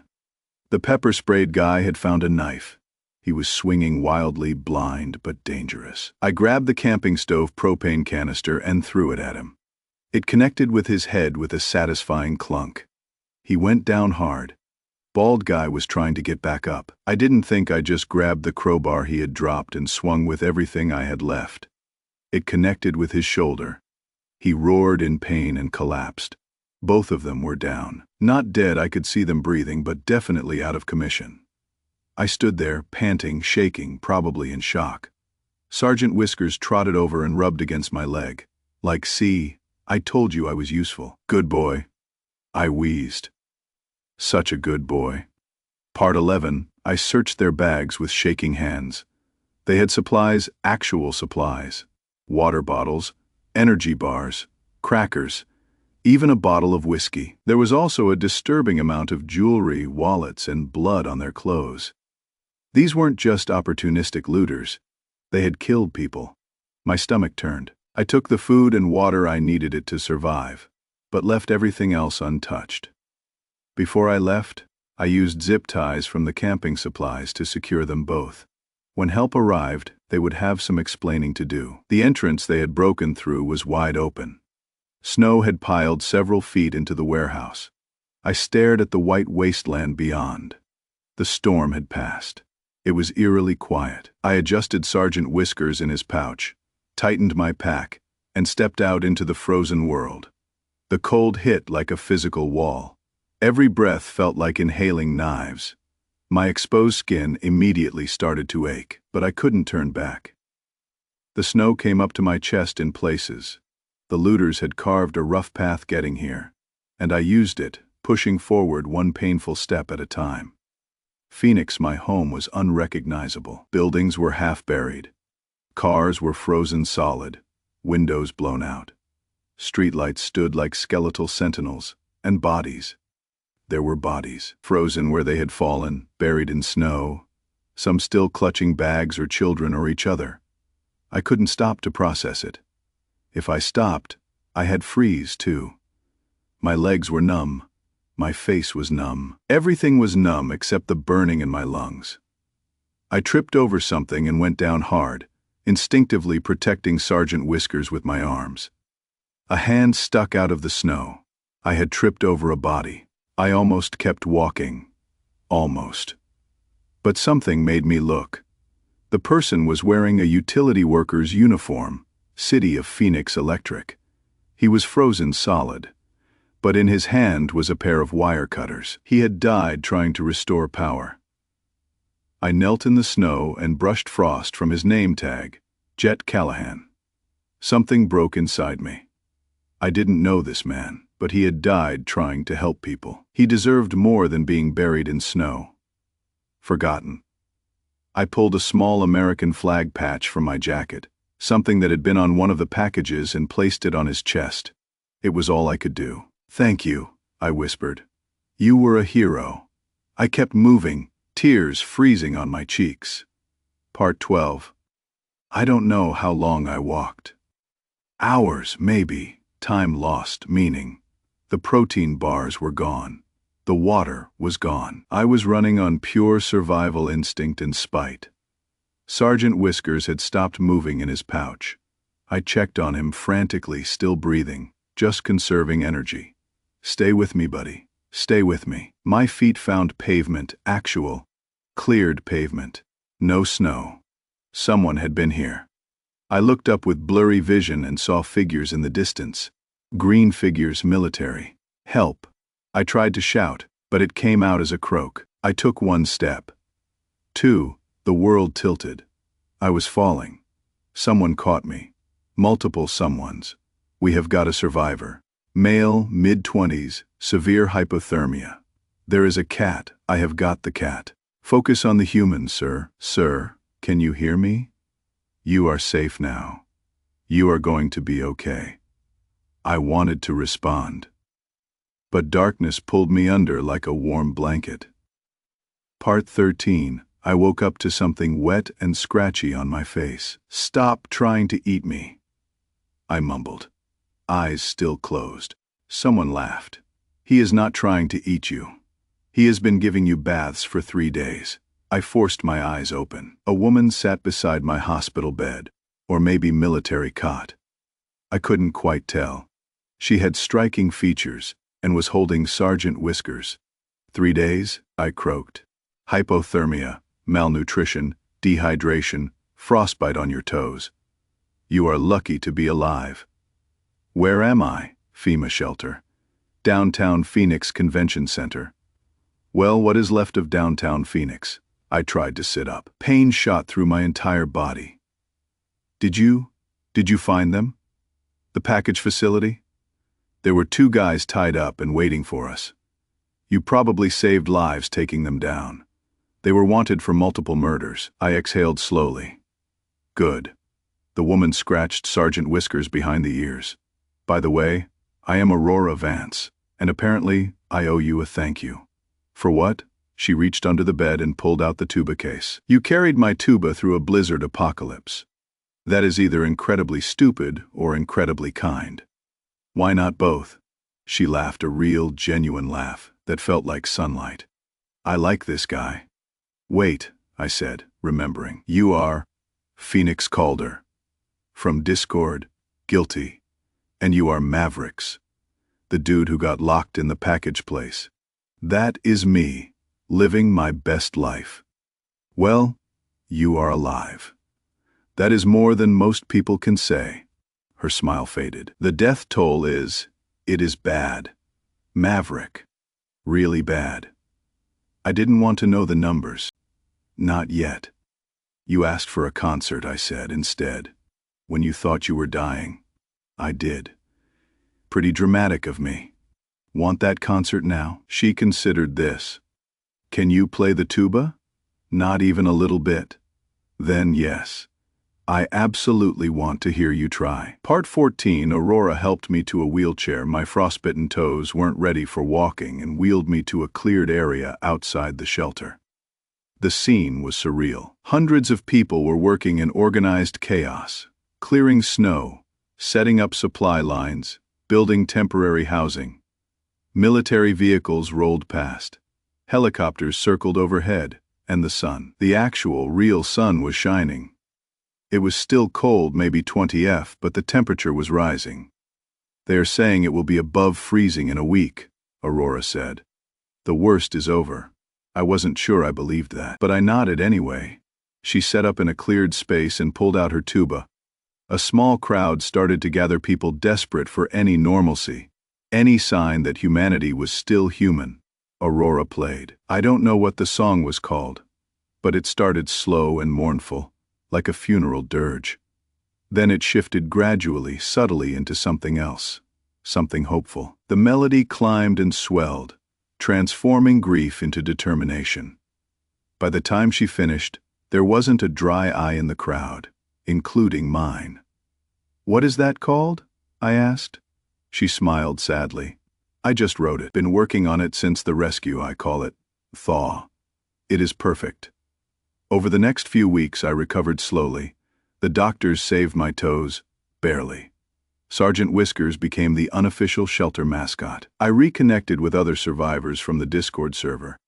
The pepper-sprayed guy had found a knife. He was swinging wildly, blind but dangerous. I grabbed the camping stove propane canister and threw it at him. It connected with his head with a satisfying clunk. He went down hard. Bald guy was trying to get back up. I didn't think. I just grabbed the crowbar he had dropped and swung with everything I had left. It connected with his shoulder. He roared in pain and collapsed. Both of them were down. Not dead, I could see them breathing, but definitely out of commission. I stood there, panting, shaking, probably in shock. Sergeant Whiskers trotted over and rubbed against my leg. Like, "See, I told you I was useful." "Good boy." I wheezed. Such a good boy. Part 11. I searched their bags with shaking hands. They had supplies, actual supplies. Water bottles, energy bars, crackers, even a bottle of whiskey. There was also a disturbing amount of jewelry, wallets, and blood on their clothes. These weren't just opportunistic looters. They had killed people. My stomach turned. I took the food and water I needed it to survive, but left everything else untouched. Before I left, I used zip ties from the camping supplies to secure them both. When help arrived, they would have some explaining to do. The entrance they had broken through was wide open. Snow had piled several feet into the warehouse. I stared at the white wasteland beyond. The storm had passed. It was eerily quiet. I adjusted Sergeant Whiskers in his pouch, tightened my pack, and stepped out into the frozen world. The cold hit like a physical wall. Every breath felt like inhaling knives. My exposed skin immediately started to ache, but I couldn't turn back. The snow came up to my chest in places. The looters had carved a rough path getting here, and I used it, pushing forward one painful step at a time. Phoenix, my home, was unrecognizable. Buildings were half buried. Cars were frozen solid, windows blown out. Streetlights stood like skeletal sentinels, and bodies. There were bodies, frozen where they had fallen, buried in snow, some still clutching bags or children or each other. I couldn't stop to process it. If I stopped, I had freeze too. My legs were numb. My face was numb. Everything was numb except the burning in my lungs. I tripped over something and went down hard, instinctively protecting Sergeant Whiskers with my arms. A hand stuck out of the snow. I had tripped over a body. I almost kept walking. Almost. But something made me look. The person was wearing a utility worker's uniform, City of Phoenix Electric. He was frozen solid, but in his hand was a pair of wire cutters. He had died trying to restore power. I knelt in the snow and brushed frost from his name tag, Jet Callahan. Something broke inside me. I didn't know this man, but he had died trying to help people. He deserved more than being buried in snow. Forgotten. I pulled a small American flag patch from my jacket, something that had been on one of the packages, and placed it on his chest. It was all I could do. "Thank you," I whispered. "You were a hero." I kept moving, tears freezing on my cheeks. Part 12. I don't know how long I walked. Hours, maybe. Time lost, meaning. The protein bars were gone. The water was gone. I was running on pure survival instinct and spite. Sergeant Whiskers had stopped moving in his pouch. I checked on him frantically, still breathing, just conserving energy. "Stay with me, buddy. Stay with me." My feet found pavement, actual, cleared pavement. No snow. Someone had been here. I looked up with blurry vision and saw figures in the distance. Green figures, military. "Help." I tried to shout, but it came out as a croak. I took one step. Two, the world tilted. I was falling. Someone caught me. Multiple someones. "We have got a survivor. Male, mid-20s, severe hypothermia. There is a cat. I have got the cat. Focus on the human, sir." "Sir, can you hear me? You are safe now. You are going to be okay." I wanted to respond, but darkness pulled me under like a warm blanket. Part 13. I woke up to something wet and scratchy on my face. "Stop trying to eat me," I mumbled, eyes still closed. Someone laughed. "He is not trying to eat you. He has been giving you baths for 3 days. I forced my eyes open. A woman sat beside my hospital bed, or maybe military cot. I couldn't quite tell. She had striking features and was holding Sergeant Whiskers. 3 days, I croaked. Hypothermia, malnutrition, dehydration, frostbite on your toes. You are lucky to be alive. Where am I? FEMA shelter. Downtown Phoenix Convention Center. Well, what is left of downtown Phoenix? I tried to sit up. Pain shot through my entire body. Did you find them? The package facility? There were 2 guys tied up and waiting for us. You probably saved lives taking them down. They were wanted for multiple murders. I exhaled slowly. Good. The woman scratched Sergeant Whiskers behind the ears. By the way, I am Aurora Vance, and apparently I owe you a thank you. For what? She reached under the bed and pulled out the tuba case. You carried my tuba through a blizzard apocalypse. That is either incredibly stupid or incredibly kind. Why not both? She laughed, a real, genuine laugh that felt like sunlight. I like this guy. Wait, I said, remembering. You are Phoenix Calder. From Discord, guilty. And you are Mavericks, the dude who got locked in the package place. That is me, living my best life. Well, you are alive. That is more than most people can say. Her smile faded. The death toll is, it is bad. Maverick. Really bad. I didn't want to know the numbers. Not yet. You asked for a concert, I said, instead. When you thought you were dying. I did. Pretty dramatic of me. Want that concert now? She considered this. Can you play the tuba? Not even a little bit. Then yes. I absolutely want to hear you try. Part 14, Aurora helped me to a wheelchair. My frostbitten toes weren't ready for walking and wheeled me to a cleared area outside the shelter. The scene was surreal. Hundreds of people were working in organized chaos, clearing snow, setting up supply lines, building temporary housing. Military vehicles rolled past. Helicopters circled overhead, and the sun, the actual, real sun, was shining. It was still cold, maybe 20 degrees, but the temperature was rising. They are saying it will be above freezing in a week, Aurora said. The worst is over. I wasn't sure I believed that, but I nodded anyway. She set up in a cleared space and pulled out her tuba. A small crowd started to gather, people desperate for any normalcy, any sign that humanity was still human. Aurora played. I don't know what the song was called, but it started slow and mournful, like a funeral dirge. Then it shifted gradually, subtly into something else, something hopeful. The melody climbed and swelled, transforming grief into determination. By the time she finished, there wasn't a dry eye in the crowd, including mine. What is that called? I asked. She smiled sadly. I just wrote it. Been working on it since the rescue. I call it Thaw. It is perfect. Over the next few weeks I recovered slowly. The doctors saved my toes, barely. Sergeant Whiskers became the unofficial shelter mascot. I reconnected with other survivors from the Discord server.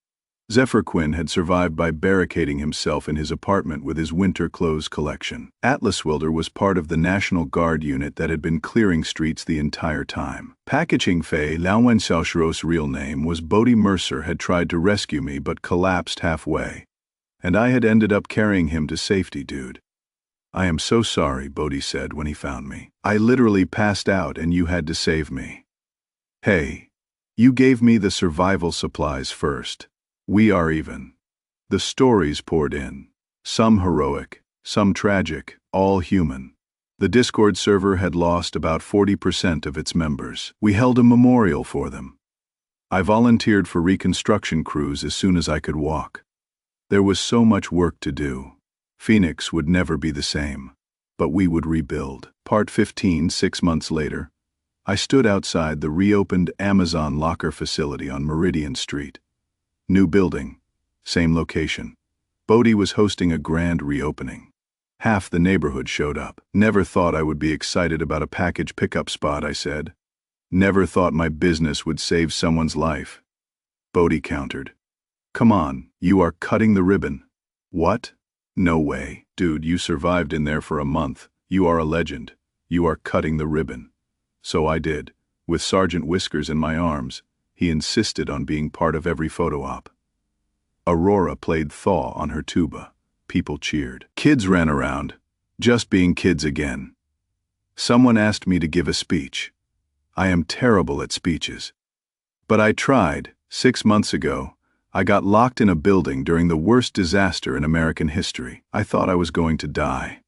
Zephyr Quinn had survived by barricading himself in his apartment with his winter clothes collection. Atlas Wilder was part of the National Guard unit that had been clearing streets the entire time. Packaging Fei Laowen Xiaoshuo's real name was Bodhi Mercer, had tried to rescue me but collapsed halfway. And I had ended up carrying him to safety, dude. I am so sorry, Bodhi said when he found me. I literally passed out and you had to save me. Hey, you gave me the survival supplies first. We are even. The stories poured in. Some heroic, some tragic, all human. The Discord server had lost about 40% of its members. We held a memorial for them. I volunteered for reconstruction crews as soon as I could walk. There was so much work to do. Phoenix would never be the same, but we would rebuild. Part 15, 6 months later, I stood outside the reopened Amazon locker facility on Meridian Street. New building, same location. Bodhi was hosting a grand reopening. Half the neighborhood showed up. Never thought I would be excited about a package pickup spot, I said. Never thought my business would save someone's life. Bodhi countered. Come on, you are cutting the ribbon. What? No way. Dude, you survived in there for a month. You are a legend. You are cutting the ribbon. So I did. With Sergeant Whiskers in my arms, he insisted on being part of every photo op. Aurora played Thaw on her tuba. People cheered. Kids ran around, just being kids again. Someone asked me to give a speech. I am terrible at speeches. But I tried. 6 months ago, I got locked in a building during the worst disaster in American history. I thought I was going to die.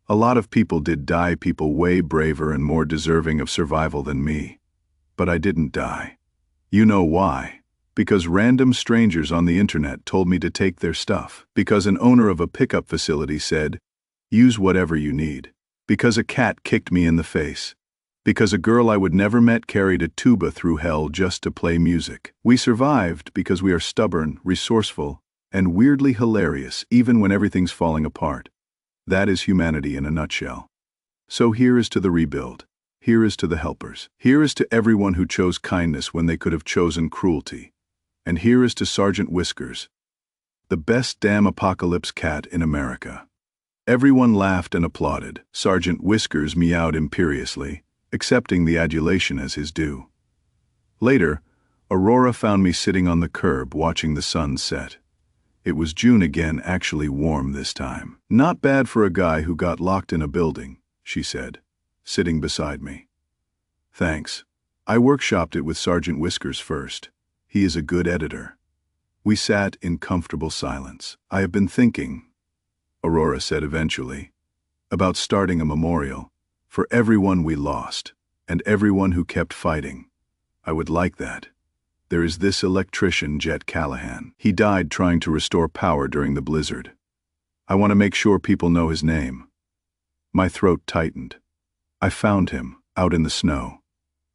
A lot of people did die, people way braver and more deserving of survival than me. But I didn't die. You know why? Because random strangers on the internet told me to take their stuff. Because an owner of a pickup facility said, Use whatever you need. Because a cat kicked me in the face. Because a girl I would never met carried a tuba through hell just to play music. We survived because we are stubborn, resourceful, and weirdly hilarious even when everything's falling apart. That is humanity in a nutshell. So here is to the rebuild. Here is to the helpers. Here is to everyone who chose kindness when they could have chosen cruelty. And here is to Sergeant Whiskers, the best damn apocalypse cat in America. Everyone laughed and applauded. Sergeant Whiskers meowed imperiously, accepting the adulation as his due. Later, Aurora found me sitting on the curb watching the sun set. It was June again, actually warm this time. Not bad for a guy who got locked in a building, she said, sitting beside me. Thanks. I workshopped it with Sergeant Whiskers first. He is a good editor. We sat in comfortable silence. I have been thinking, Aurora said eventually, about starting a memorial for everyone we lost and everyone who kept fighting. I would like that. There is this electrician, Jet Callahan. He died trying to restore power during the blizzard. I want to make sure people know his name. My throat tightened. I found him, out in the snow.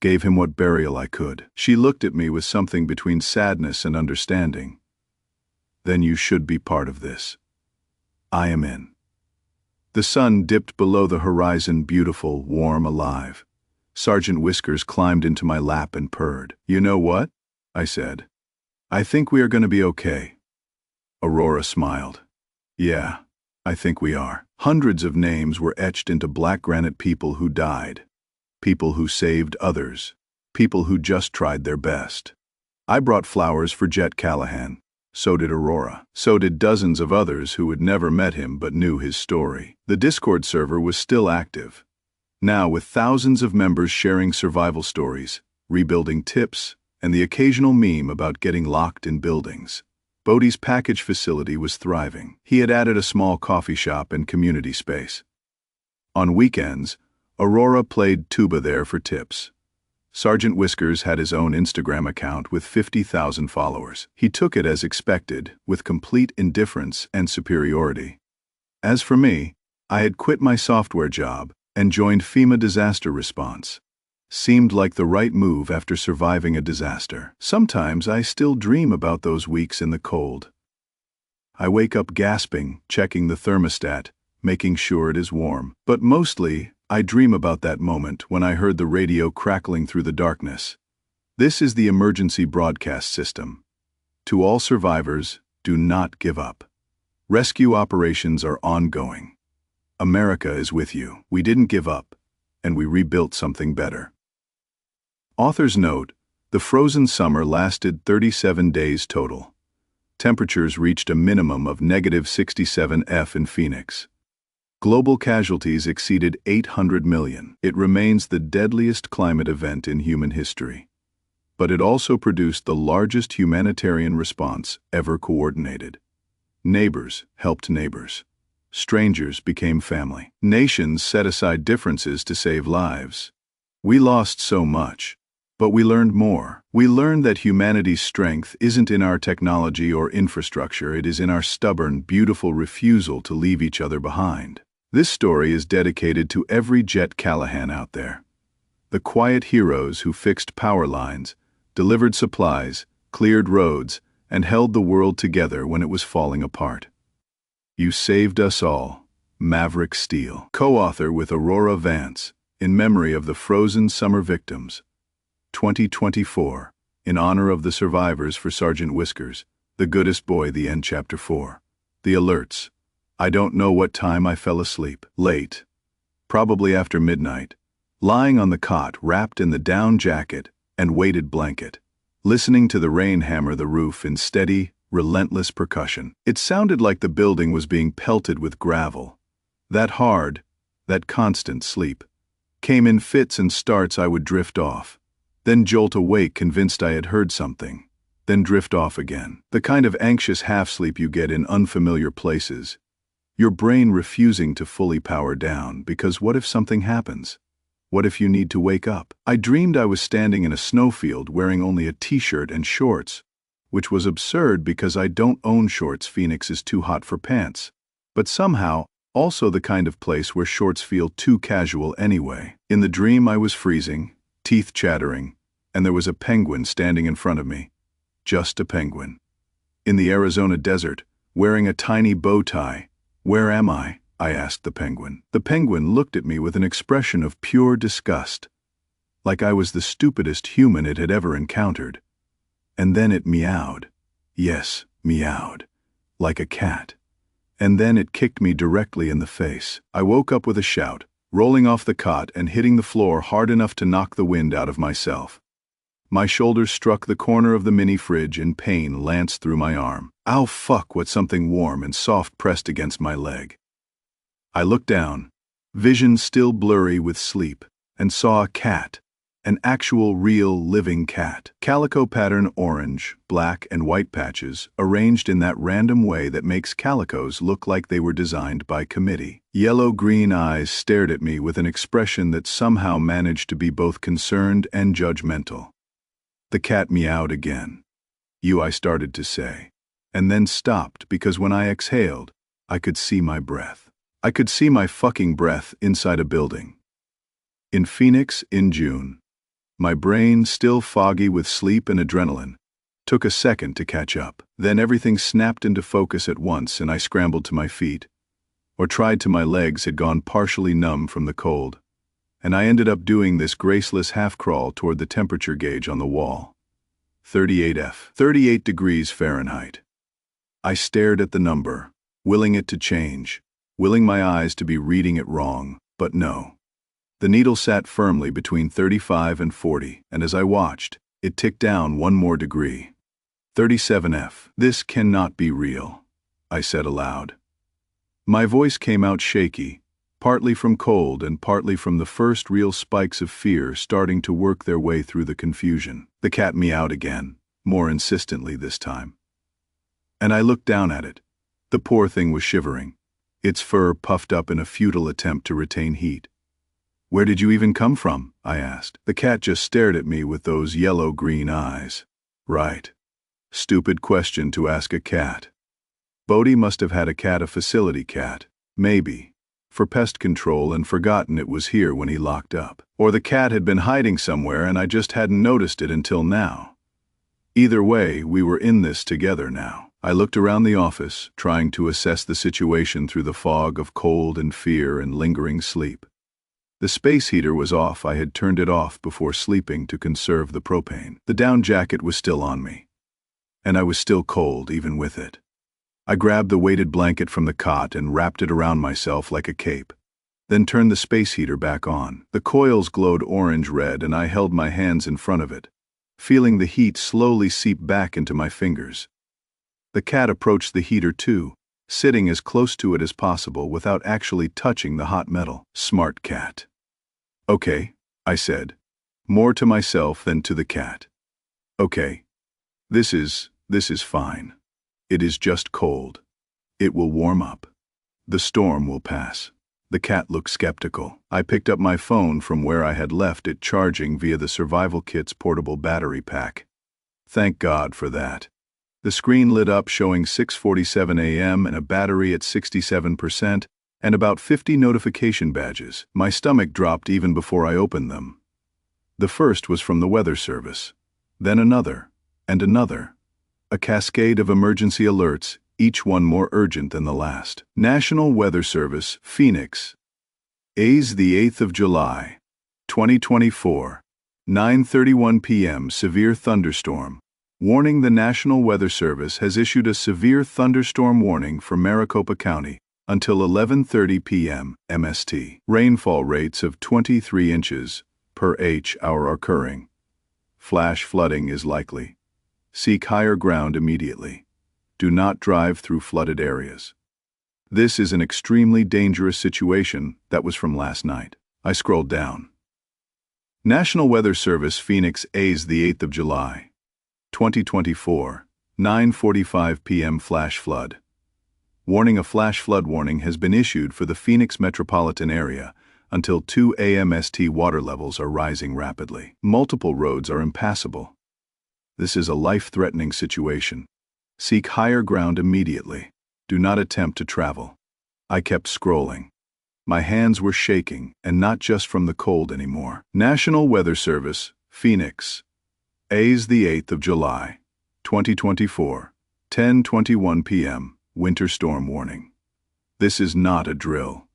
Gave him what burial I could. She looked at me with something between sadness and understanding. Then you should be part of this. I am in. The sun dipped below the horizon, beautiful, warm, alive. Sergeant Whiskers climbed into my lap and purred. You know what? I said. I think we are going to be okay. Aurora smiled. Yeah, I think we are. Hundreds of names were etched into black granite, people who died. People who saved others. People who just tried their best. I brought flowers for Jet Callahan. So did Aurora. So did dozens of others who had never met him but knew his story. The Discord server was still active. Now with thousands of members sharing survival stories, rebuilding tips, and the occasional meme about getting locked in buildings. Bodhi's package facility was thriving. He had added a small coffee shop and community space. On weekends, Aurora played tuba there for tips. Sergeant Whiskers had his own Instagram account with 50,000 followers. He took it as expected, with complete indifference and superiority. As for me, I had quit my software job and joined FEMA disaster response. Seemed like the right move after surviving a disaster. Sometimes I still dream about those weeks in the cold. I wake up gasping, checking the thermostat, making sure it is warm. But mostly, I dream about that moment when I heard the radio crackling through the darkness. This is the emergency broadcast system. To all survivors, do not give up. Rescue operations are ongoing. America is with you. We didn't give up, and we rebuilt something better. Author's note: the frozen summer lasted 37 days total. Temperatures reached a minimum of -67 in Phoenix. Global casualties exceeded 800 million. It remains the deadliest climate event in human history. But it also produced the largest humanitarian response ever coordinated. Neighbors helped neighbors. Strangers became family. Nations set aside differences to save lives. We lost so much, but we learned more. We learned that humanity's strength isn't in our technology or infrastructure, it is in our stubborn, beautiful refusal to leave each other behind. This story is dedicated to every Jet Callahan out there. The quiet heroes who fixed power lines, delivered supplies, cleared roads, and held the world together when it was falling apart. You saved us all. Maverick Steele. Co-author with Aurora Vance, in memory of the frozen summer victims. 2024, in honor of the survivors for Sergeant Whiskers, The Goodest Boy, the End, Chapter 4. The alerts. I don't know what time I fell asleep. Late. Probably after midnight. Lying on the cot, wrapped in the down jacket and weighted blanket, listening to the rain hammer the roof in steady, relentless percussion. It sounded like the building was being pelted with gravel. That hard, that constant sleep came in fits and starts. I would drift off, then jolt awake convinced I had heard something, then drift off again. The kind of anxious half-sleep you get in unfamiliar places. Your brain refusing to fully power down because what if something happens? What if you need to wake up? I dreamed I was standing in a snowfield wearing only a t-shirt and shorts, which was absurd because I don't own shorts. Phoenix is too hot for pants. But somehow, Also the kind of place where shorts feel too casual anyway. In the dream I was freezing, teeth chattering, and there was a penguin standing in front of me. Just a penguin. In the Arizona desert, wearing a tiny bow tie. Where am I? I asked the penguin. The penguin looked at me with an expression of pure disgust, like I was the stupidest human it had ever encountered. And then it meowed. Yes, meowed. Like a cat. And then it kicked me directly in the face. I woke up with a shout, rolling off the cot and hitting the floor hard enough to knock the wind out of myself. My shoulders struck the corner of the mini fridge and pain lanced through my arm. Ow, fuck, what something warm and soft pressed against my leg. I looked down, vision still blurry with sleep, and saw a cat. An actual, real, living cat. Calico pattern orange, black, and white patches, arranged in that random way that makes calicos look like they were designed by committee. Yellow-green eyes stared at me with an expression that somehow managed to be both concerned and judgmental. The cat meowed again. I started to say, and then stopped because when I exhaled, I could see my breath. I could see my fucking breath inside a building. In Phoenix in June. My brain, still foggy with sleep and adrenaline, took a second to catch up. Then everything snapped into focus at once and I scrambled to my feet, or tried to. My legs had gone partially numb from the cold, and I ended up doing this graceless half-crawl toward the temperature gauge on the wall. 38 38 degrees Fahrenheit. I stared at the number, willing it to change, willing my eyes to be reading it wrong, but no. The needle sat firmly between 35 and 40, and as I watched, it ticked down one more degree. 37 F. This cannot be real, I said aloud. My voice came out shaky, partly from cold and partly from the first real spikes of fear starting to work their way through the confusion. The cat meowed again, more insistently this time. And I looked down at it. The poor thing was shivering, its fur puffed up in a futile attempt to retain heat. Where did you even come from? I asked. The cat just stared at me with those yellow-green eyes. Right. Stupid question to ask a cat. Bodhi must have had a cat, a facility cat. Maybe. For pest control and forgotten it was here when he locked up. Or the cat had been hiding somewhere and I just hadn't noticed it until now. Either way, we were in this together now. I looked around the office, trying to assess the situation through the fog of cold and fear and lingering sleep. The space heater was off. I had turned it off before sleeping to conserve the propane. The down jacket was still on me, and I was still cold even with it. I grabbed the weighted blanket from the cot and wrapped it around myself like a cape, then turned the space heater back on. The coils glowed orange-red and I held my hands in front of it, feeling the heat slowly seep back into my fingers. The cat approached the heater too, sitting as close to it as possible without actually touching the hot metal. Smart cat. Okay, I said, more to myself than to the cat. Okay. This is fine. It is just cold. It will warm up. The storm will pass. The cat looked skeptical. I picked up my phone from where I had left it charging via the survival kit's portable battery pack. Thank God for that. The screen lit up showing 6:47 a.m. and a battery at 67% and about 50 notification badges. My stomach dropped even before I opened them. The first was from the Weather Service, then another, and another. A cascade of emergency alerts, each one more urgent than the last. National Weather Service, Phoenix. A's the 8th of July, 2024, 9:31 p.m. Severe thunderstorm. Warning: the National Weather Service has issued a severe thunderstorm warning for Maricopa County until 11:30 p.m. MST. Rainfall rates of 23 inches per hour occurring. Flash flooding is likely. Seek higher ground immediately. Do not drive through flooded areas. This is an extremely dangerous situation. That was from last night. I scrolled down. National Weather Service, Phoenix, A's the 8th of July, 2024, 9:45 p.m. Flash flood. Warning: a flash flood warning has been issued for the Phoenix metropolitan area until 2 a.m. ST. Water levels are rising rapidly. Multiple roads are impassable. This is a life-threatening situation. Seek higher ground immediately. Do not attempt to travel. I kept scrolling. My hands were shaking, and not just from the cold anymore. National Weather Service, Phoenix. A's the 8th of July, 2024, 10:21 p.m. Winter storm warning. This is not a drill.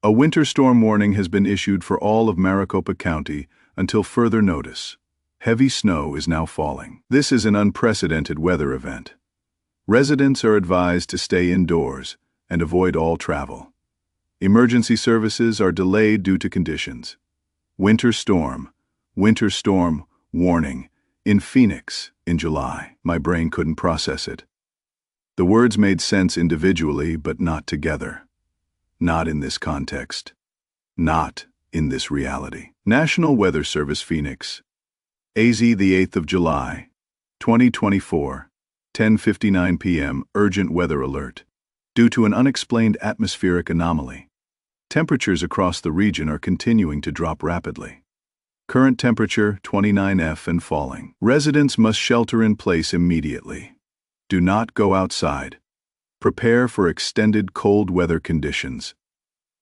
A winter storm warning has been issued for all of Maricopa County until further notice. Heavy snow is now falling. This is an unprecedented weather event. Residents are advised to stay indoors and avoid all travel. Emergency services are delayed due to conditions. Winter storm warning in Phoenix in July. My brain couldn't process it. The words made sense individually, but not together. Not in this context. Not in this reality. National Weather Service, Phoenix. AZ the 8th of July, 2024, 10:59 p.m. Urgent weather alert. Due to an unexplained atmospheric anomaly, temperatures across the region are continuing to drop rapidly. Current temperature 29°F and falling. Residents must shelter in place immediately. Do not go outside. Prepare for extended cold weather conditions.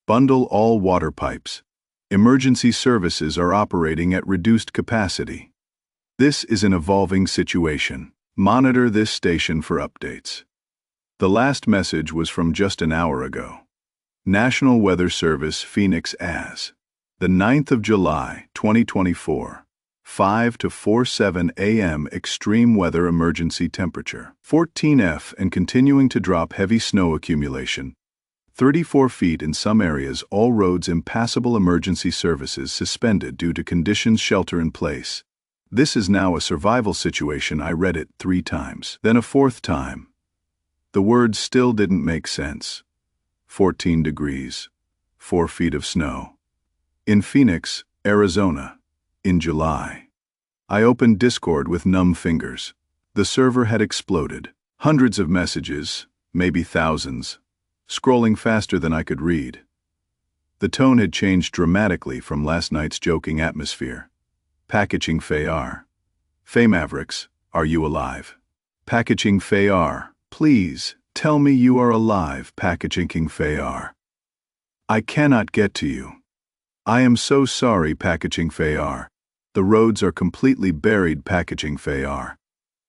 Bundle all water pipes. Emergency services are operating at reduced capacity. This is an evolving situation. Monitor this station for updates. The last message was from just an hour ago. National Weather Service, Phoenix as the 9th of July, 2024, 5 to 4:07 a.m. Extreme weather emergency temperature 14°F and continuing to drop. Heavy snow accumulation 34 feet in some areas. All roads impassable. Emergency services suspended due to conditions. Shelter in place. This is now a survival situation. I read it 3 times, then a 4th time. The words still didn't make sense. 14 degrees, 4 feet of snow. In Phoenix, Arizona, in July. I opened Discord with numb fingers. The server had exploded. Hundreds of messages, maybe thousands, scrolling faster than I could read. The tone had changed dramatically from last night's joking atmosphere. Packaging Fayar. Fay Mavericks, are you alive? Packaging Fayar, please. Tell me you are alive. Packaging King Fayar. I cannot get to you. I am so sorry. Packaging Fayar. The roads are completely buried. Packaging Fayar.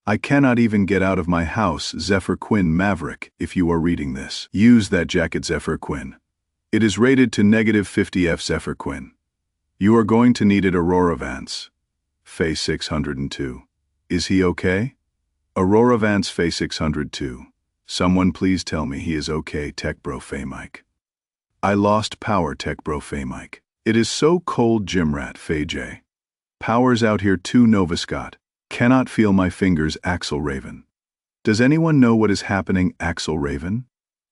I cannot even get out of my house. Zephyr Quinn Maverick. If you are reading this, use that jacket. Zephyr Quinn. It is rated to -50°F. Zephyr Quinn. You are going to need it. Aurora Vance. Fay 602. Is he okay? Aurora Vance. Fay 602. Someone please tell me he is okay. Tech Bro Fay Mike. I lost power. Tech Bro Fay Mike. It is so cold. Gymrat Fay J. Power's out here too. Nova Scott. Cannot feel my fingers. Axel Raven. Does anyone know what is happening? Axel Raven?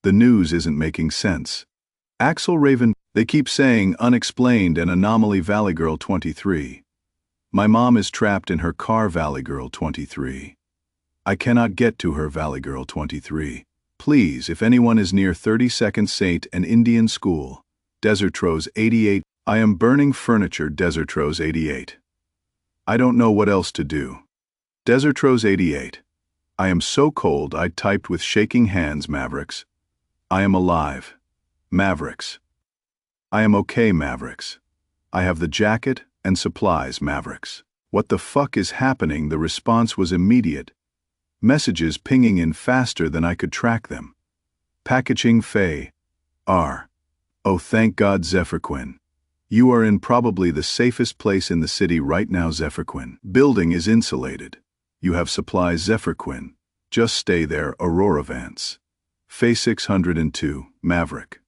The news isn't making sense. Axel Raven, they keep saying unexplained and anomaly. Valley Girl 23. My mom is trapped in her car. Valley Girl 23. I cannot get to her. Valley Girl 23. Please, if anyone is near 32nd St. and Indian School. Desertros 88. I am burning furniture. Desertros 88. I don't know what else to do. Desertros 88. I am so cold. I typed with shaking hands. Mavericks. I am alive. Mavericks. I am okay. Mavericks. I have the jacket and supplies. Mavericks. What the fuck is happening? The response was immediate. Messages pinging in faster than I could track them. Packaging Fay R. Oh, thank God. Zephyr Quinn. You are in probably the safest place in the city right now. Zephyr Quinn. Building is insulated. You have supplies. Zephyr Quinn. Just stay there. Aurora Vance. Fay 602. Maverick.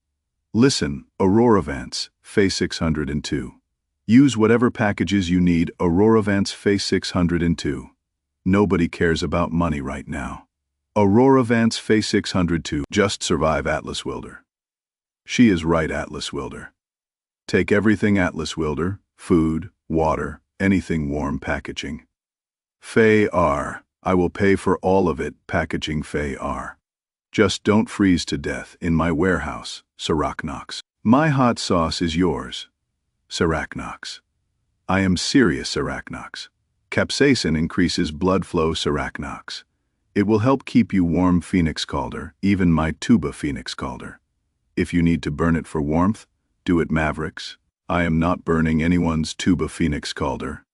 Listen, Aurora Vance. Fay 602. Use whatever packages you need. Aurora Vance. Fay 602. Nobody cares about money right now. Aurora Vance. Fay 602. Just survive. Atlas Wilder. She is right. Atlas Wilder. Take everything. Atlas Wilder. Food, water, anything warm. Packaging Fay R. I will pay for all of it. Packaging Fay R. Just don't freeze to death in my warehouse. Sarachnox. My hot sauce is yours. Sarachnox. I am serious. Sarachnox. Capsaicin increases blood flow. Sarachnox. It will help keep you warm. Phoenix Calder. Even my tuba. Phoenix Calder. If you need to burn it for warmth, do it, Mavericks. I am not burning anyone's tuba Phoenix Calder.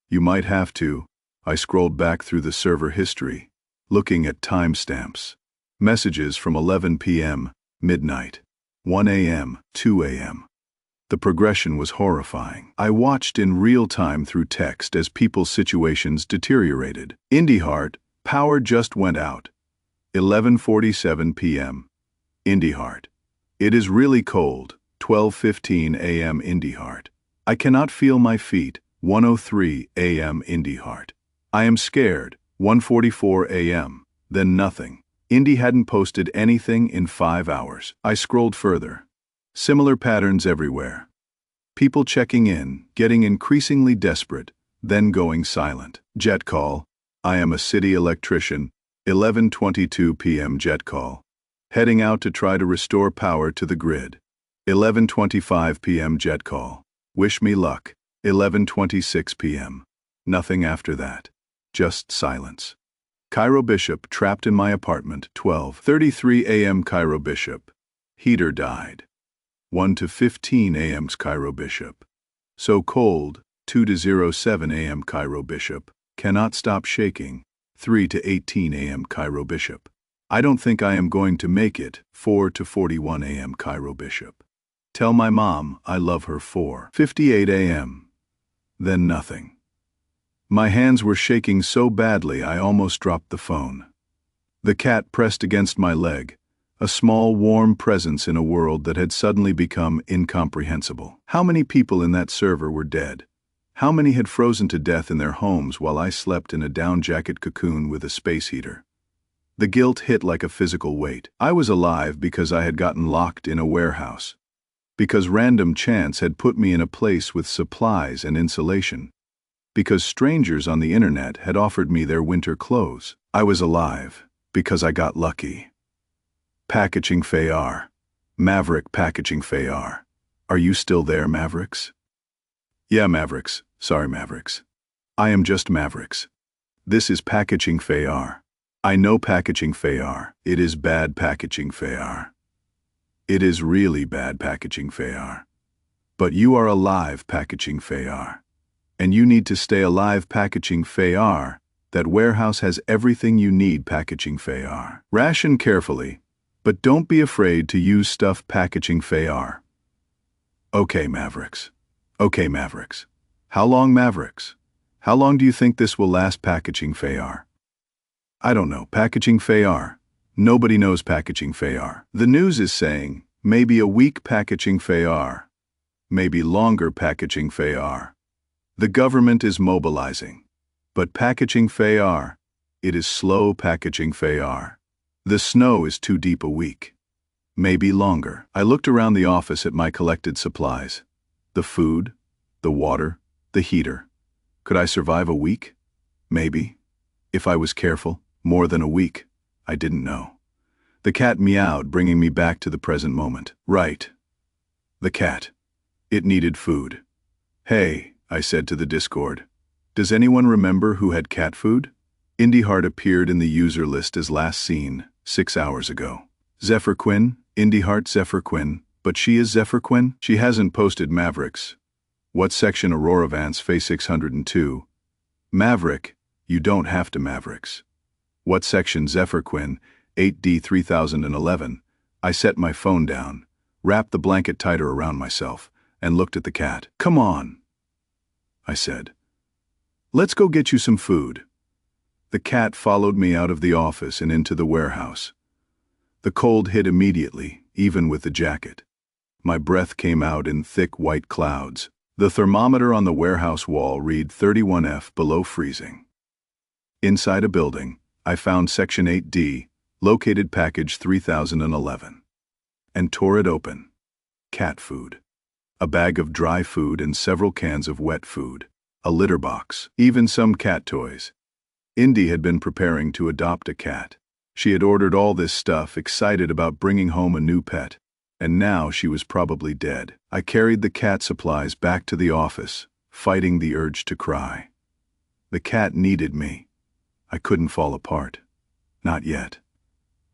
You might have to. I scrolled back through the server history, looking at timestamps. Messages from 11 p.m., midnight, 1 a.m., 2 a.m. The progression was horrifying. I watched in real time through text as people's situations deteriorated. Indie Heart, power just went out. 11:47 p.m. Indie Heart. It is really cold. 12:15 a.m. Indie Heart. I cannot feel my feet. 1:03 a.m. Indie Heart. I am scared. 1:44 a.m. Then nothing. Indie hadn't posted anything in 5 hours. I scrolled further. Similar patterns everywhere. People checking in, getting increasingly desperate, then going silent. Jet call. I am a city electrician. 11:22 p.m. Jet call. Heading out to try to restore power to the grid. 11:25 p.m. Jet call. Wish me luck. 11:26 p.m. Nothing after that. Just silence. Cairo Bishop trapped in my apartment. 12:33 a.m. Cairo Bishop. Heater died. 1:15 a.m. Cairo Bishop. So cold. 2:07 a.m. Cairo Bishop. Cannot stop shaking. 3:18 a.m. Cairo Bishop. I don't think I am going to make it. 4:41 a.m. Cairo Bishop. Tell my mom I love her. 4:58 a.m. Then nothing. My hands were shaking so badly I almost dropped the phone. The cat pressed against my leg, a small warm presence in a world that had suddenly become incomprehensible. How many people in that server were dead? How many had frozen to death in their homes while I slept in a down jacket cocoon with a space heater? The guilt hit like a physical weight. I was alive because I had gotten locked in a warehouse. Because random chance had put me in a place with supplies and insulation. Because strangers on the internet had offered me their winter clothes. I was alive because I got lucky. Packaging Fayar. Maverick Packaging Fayar. Are you still there, Mavericks? Yeah, Mavericks. Sorry, Mavericks. I am just Mavericks. This is Packaging Fayar. I know Packaging Fayar. It is bad Packaging Fayar. It is really bad Packaging Fayar. But you are alive, Packaging Fayar. And you need to stay alive, Packaging Fayar. That warehouse has everything you need, Packaging Fayar. Ration carefully, but don't be afraid to use stuff, Packaging Fayar. Okay, Mavericks. Okay, Mavericks. How long, Mavericks? How long do you think this will last, Packaging Fayar? I don't know, Packaging Fayar. Nobody knows, Packaging Fayar. The news is saying, maybe a week, Packaging Fayar. Maybe longer, Packaging Fayar. The government is mobilizing. But Packaging Fayar, it is slow, Packaging Fayar. The snow is too deep, a week. Maybe longer. I looked around the office at my collected supplies. The food, the water, the heater. Could I survive a week? Maybe. If I was careful. More than a week. I didn't know. The cat meowed, bringing me back to the present moment. Right. The cat. It needed food. Hey, I said to the Discord. Does anyone remember who had cat food? Indie Heart appeared in the user list as last seen, 6 hours ago. Zephyr Quinn, Indie Heart Zephyr Quinn, but she is Zephyr Quinn? She hasn't posted Mavericks. What section Aurora Vance Face 602? Maverick, you don't have to Mavericks. What section Zephyr Quinn, 8D 3011? I set my phone down, wrapped the blanket tighter around myself, and looked at the cat. Come on, I said. Let's go get you some food. The cat followed me out of the office and into the warehouse. The cold hit immediately, even with the jacket. My breath came out in thick white clouds. The thermometer on the warehouse wall read 31°F below freezing. Inside a building, I found Section 8D, located package 3011, and tore it open. Cat food. A bag of dry food and several cans of wet food. A litter box. Even some cat toys. Indy had been preparing to adopt a cat. She had ordered all this stuff, excited about bringing home a new pet. And now she was probably dead. I carried the cat supplies back to the office, fighting the urge to cry. The cat needed me. I couldn't fall apart. Not yet.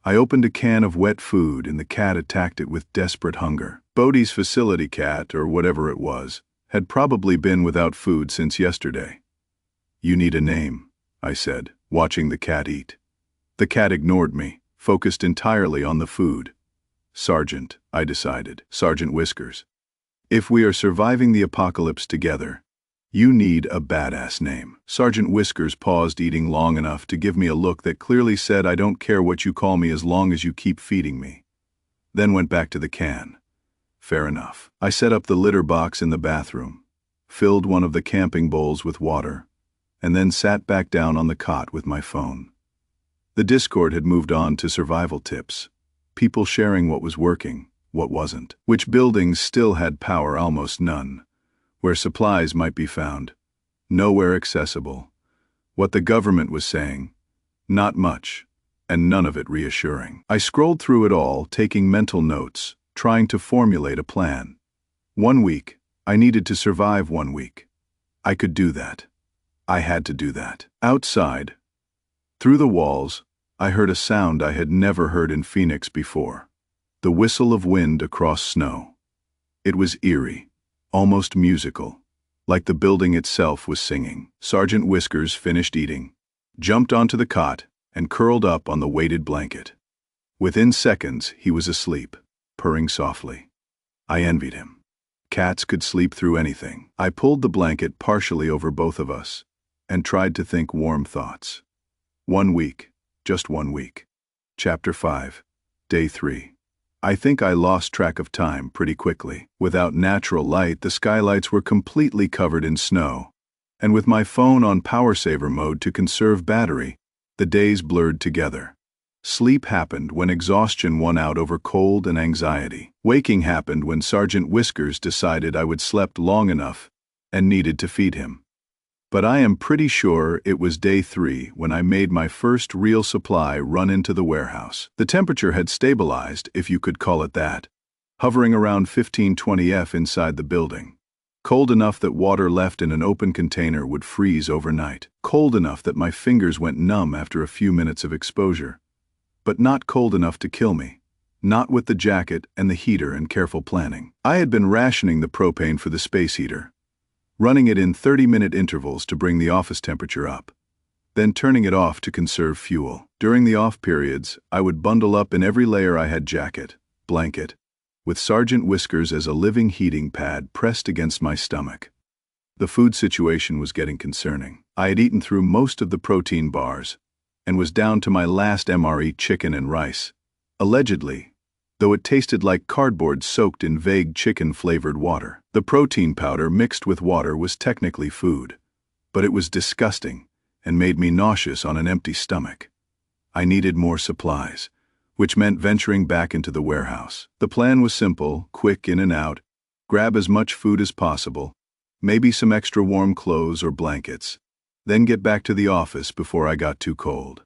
I opened a can of wet food and the cat attacked it with desperate hunger. Bodhi's facility cat, or whatever it was, had probably been without food since yesterday. "You need a name," I said, watching the cat eat. The cat ignored me, focused entirely on the food. "Sergeant," I decided, Sergeant Whiskers. "If we are surviving the apocalypse together, you need a badass name." Sergeant Whiskers paused eating long enough to give me a look that clearly said, "I don't care what you call me as long as you keep feeding me." Then went back to the can. Fair enough. I set up the litter box in the bathroom, filled one of the camping bowls with water, and then sat back down on the cot with my phone. The Discord had moved on to survival tips, people sharing what was working, what wasn't, which buildings still had power, almost none, where supplies might be found, nowhere accessible, what the government was saying, not much, and none of it reassuring. I scrolled through it all, taking mental notes, trying to formulate a plan. 1 week. I needed to survive 1 week. I could do that. I had to do that. Outside, through the walls, I heard a sound I had never heard in Phoenix before. The whistle of wind across snow. It was eerie, almost musical, like the building itself was singing. Sergeant Whiskers finished eating, jumped onto the cot, and curled up on the weighted blanket. Within seconds, he was asleep, purring softly. I envied him. Cats could sleep through anything. I pulled the blanket partially over both of us and tried to think warm thoughts. 1 week, just 1 week. Chapter 5, Day 3. I think I lost track of time pretty quickly. Without natural light, the skylights were completely covered in snow, and with my phone on power saver mode to conserve battery, the days blurred together. Sleep happened when exhaustion won out over cold and anxiety. Waking happened when Sergeant Whiskers decided I would slept long enough and needed to feed him. But I am pretty sure it was day 3 when I made my first real supply run into the warehouse. The temperature had stabilized, if you could call it that, hovering around 15-20 F inside the building. Cold enough that water left in an open container would freeze overnight. Cold enough that my fingers went numb after a few minutes of exposure. But not cold enough to kill me. Not with the jacket and the heater and careful planning. I had been rationing the propane for the space heater, running it in 30-minute intervals to bring the office temperature up, then turning it off to conserve fuel. During the off periods, I would bundle up in every layer I had: jacket, blanket, with Sergeant Whiskers as a living heating pad pressed against my stomach. The food situation was getting concerning. I had eaten through most of the protein bars and was down to my last MRE chicken and rice, allegedly, though it tasted like cardboard soaked in vague chicken-flavored water. The protein powder mixed with water was technically food, but it was disgusting and made me nauseous on an empty stomach. I needed more supplies, which meant venturing back into the warehouse. The plan was simple: quick in and out, grab as much food as possible, maybe some extra warm clothes or blankets, then get back to the office before I got too cold.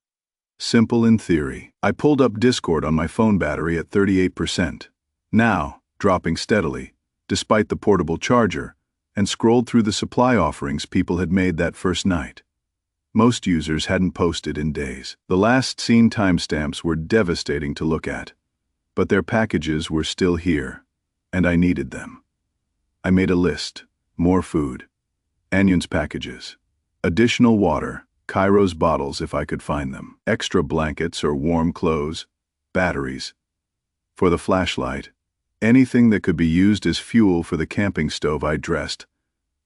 Simple in theory. I pulled up Discord on my phone battery at 38%, now dropping steadily, despite the portable charger, and scrolled through the supply offerings people had made that first night. Most users hadn't posted in days. The last seen timestamps were devastating to look at, but their packages were still here, and I needed them. I made a list: more food, Anion's packages, additional water, Cairo's bottles if I could find them, extra blankets or warm clothes, batteries. For the flashlight, anything that could be used as fuel for the camping stove I dressed,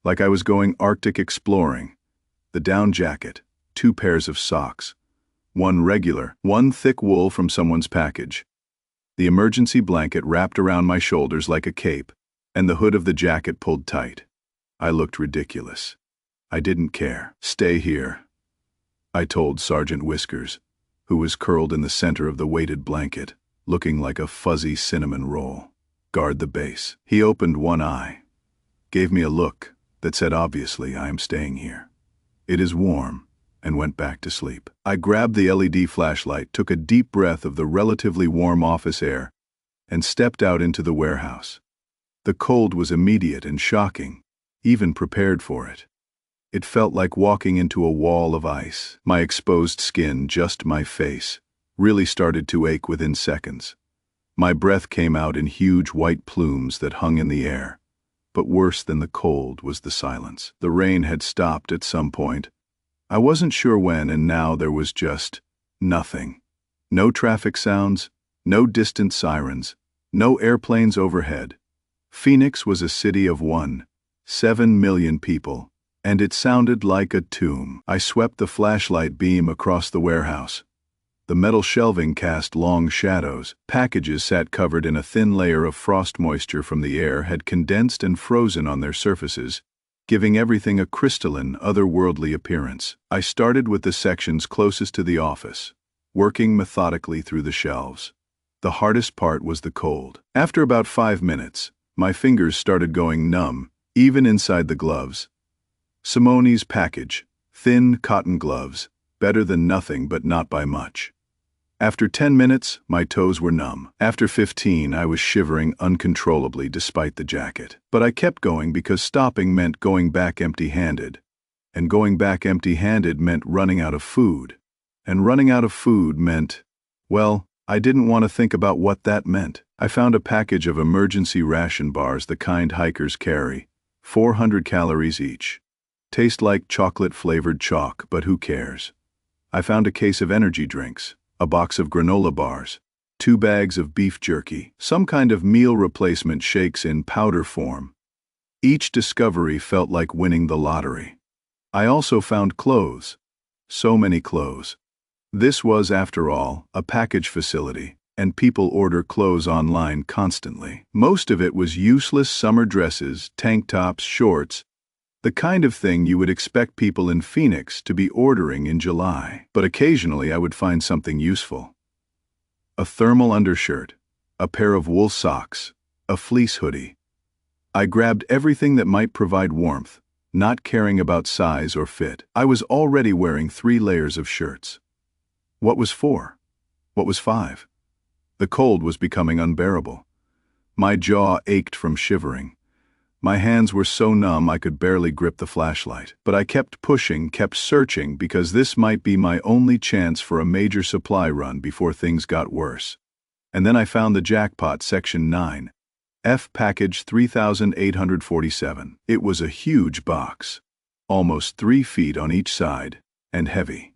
like I was going Arctic exploring. The down jacket, 2 pairs of socks, 1 regular, 1 thick wool from someone's package. The emergency blanket wrapped around my shoulders like a cape, and the hood of the jacket pulled tight. I looked ridiculous. I didn't care. "Stay here," I told Sergeant Whiskers, who was curled in the center of the weighted blanket, looking like a fuzzy cinnamon roll. "Guard the base." He opened one eye, gave me a look that said, "Obviously, I am staying here. It is warm," and went back to sleep. I grabbed the LED flashlight, took a deep breath of the relatively warm office air, and stepped out into the warehouse. The cold was immediate and shocking, even prepared for it. It felt like walking into a wall of ice. My exposed skin, just my face, really started to ache within seconds. My breath came out in huge white plumes that hung in the air. But worse than the cold was the silence. The rain had stopped at some point. I wasn't sure when, and now there was just nothing. No traffic sounds, no distant sirens, no airplanes overhead. Phoenix was a city of 1.7 million people, and it sounded like a tomb. I swept the flashlight beam across the warehouse. The metal shelving cast long shadows. Packages sat covered in a thin layer of frost moisture from the air had condensed and frozen on their surfaces, giving everything a crystalline, otherworldly appearance. I started with the sections closest to the office, working methodically through the shelves. The hardest part was the cold. After about 5 minutes, my fingers started going numb, even inside the gloves. Simone's package, thin cotton gloves, better than nothing but not by much. After 10 minutes, my toes were numb. After 15, I was shivering uncontrollably despite the jacket. But I kept going because stopping meant going back empty-handed. And going back empty-handed meant running out of food. And running out of food meant, well, I didn't want to think about what that meant. I found a package of emergency ration bars, the kind hikers carry, 400 calories each. Taste like chocolate-flavored chalk, but who cares? I found a case of energy drinks, a box of granola bars, 2 bags of beef jerky, some kind of meal replacement shakes in powder form. Each discovery felt like winning the lottery. I also found clothes. So many clothes. This was, after all, a package facility, and people order clothes online constantly. Most of it was useless summer dresses, tank tops, shorts, the kind of thing you would expect people in Phoenix to be ordering in July. But occasionally I would find something useful. A thermal undershirt, a pair of wool socks, a fleece hoodie. I grabbed everything that might provide warmth, not caring about size or fit. I was already wearing 3 layers of shirts. What was 4? What was 5? The cold was becoming unbearable. My jaw ached from shivering. My hands were so numb I could barely grip the flashlight. But I kept pushing, kept searching, because this might be my only chance for a major supply run before things got worse. And then I found the jackpot, Section 9. F Package 3847. It was a huge box, almost 3 feet on each side, and heavy.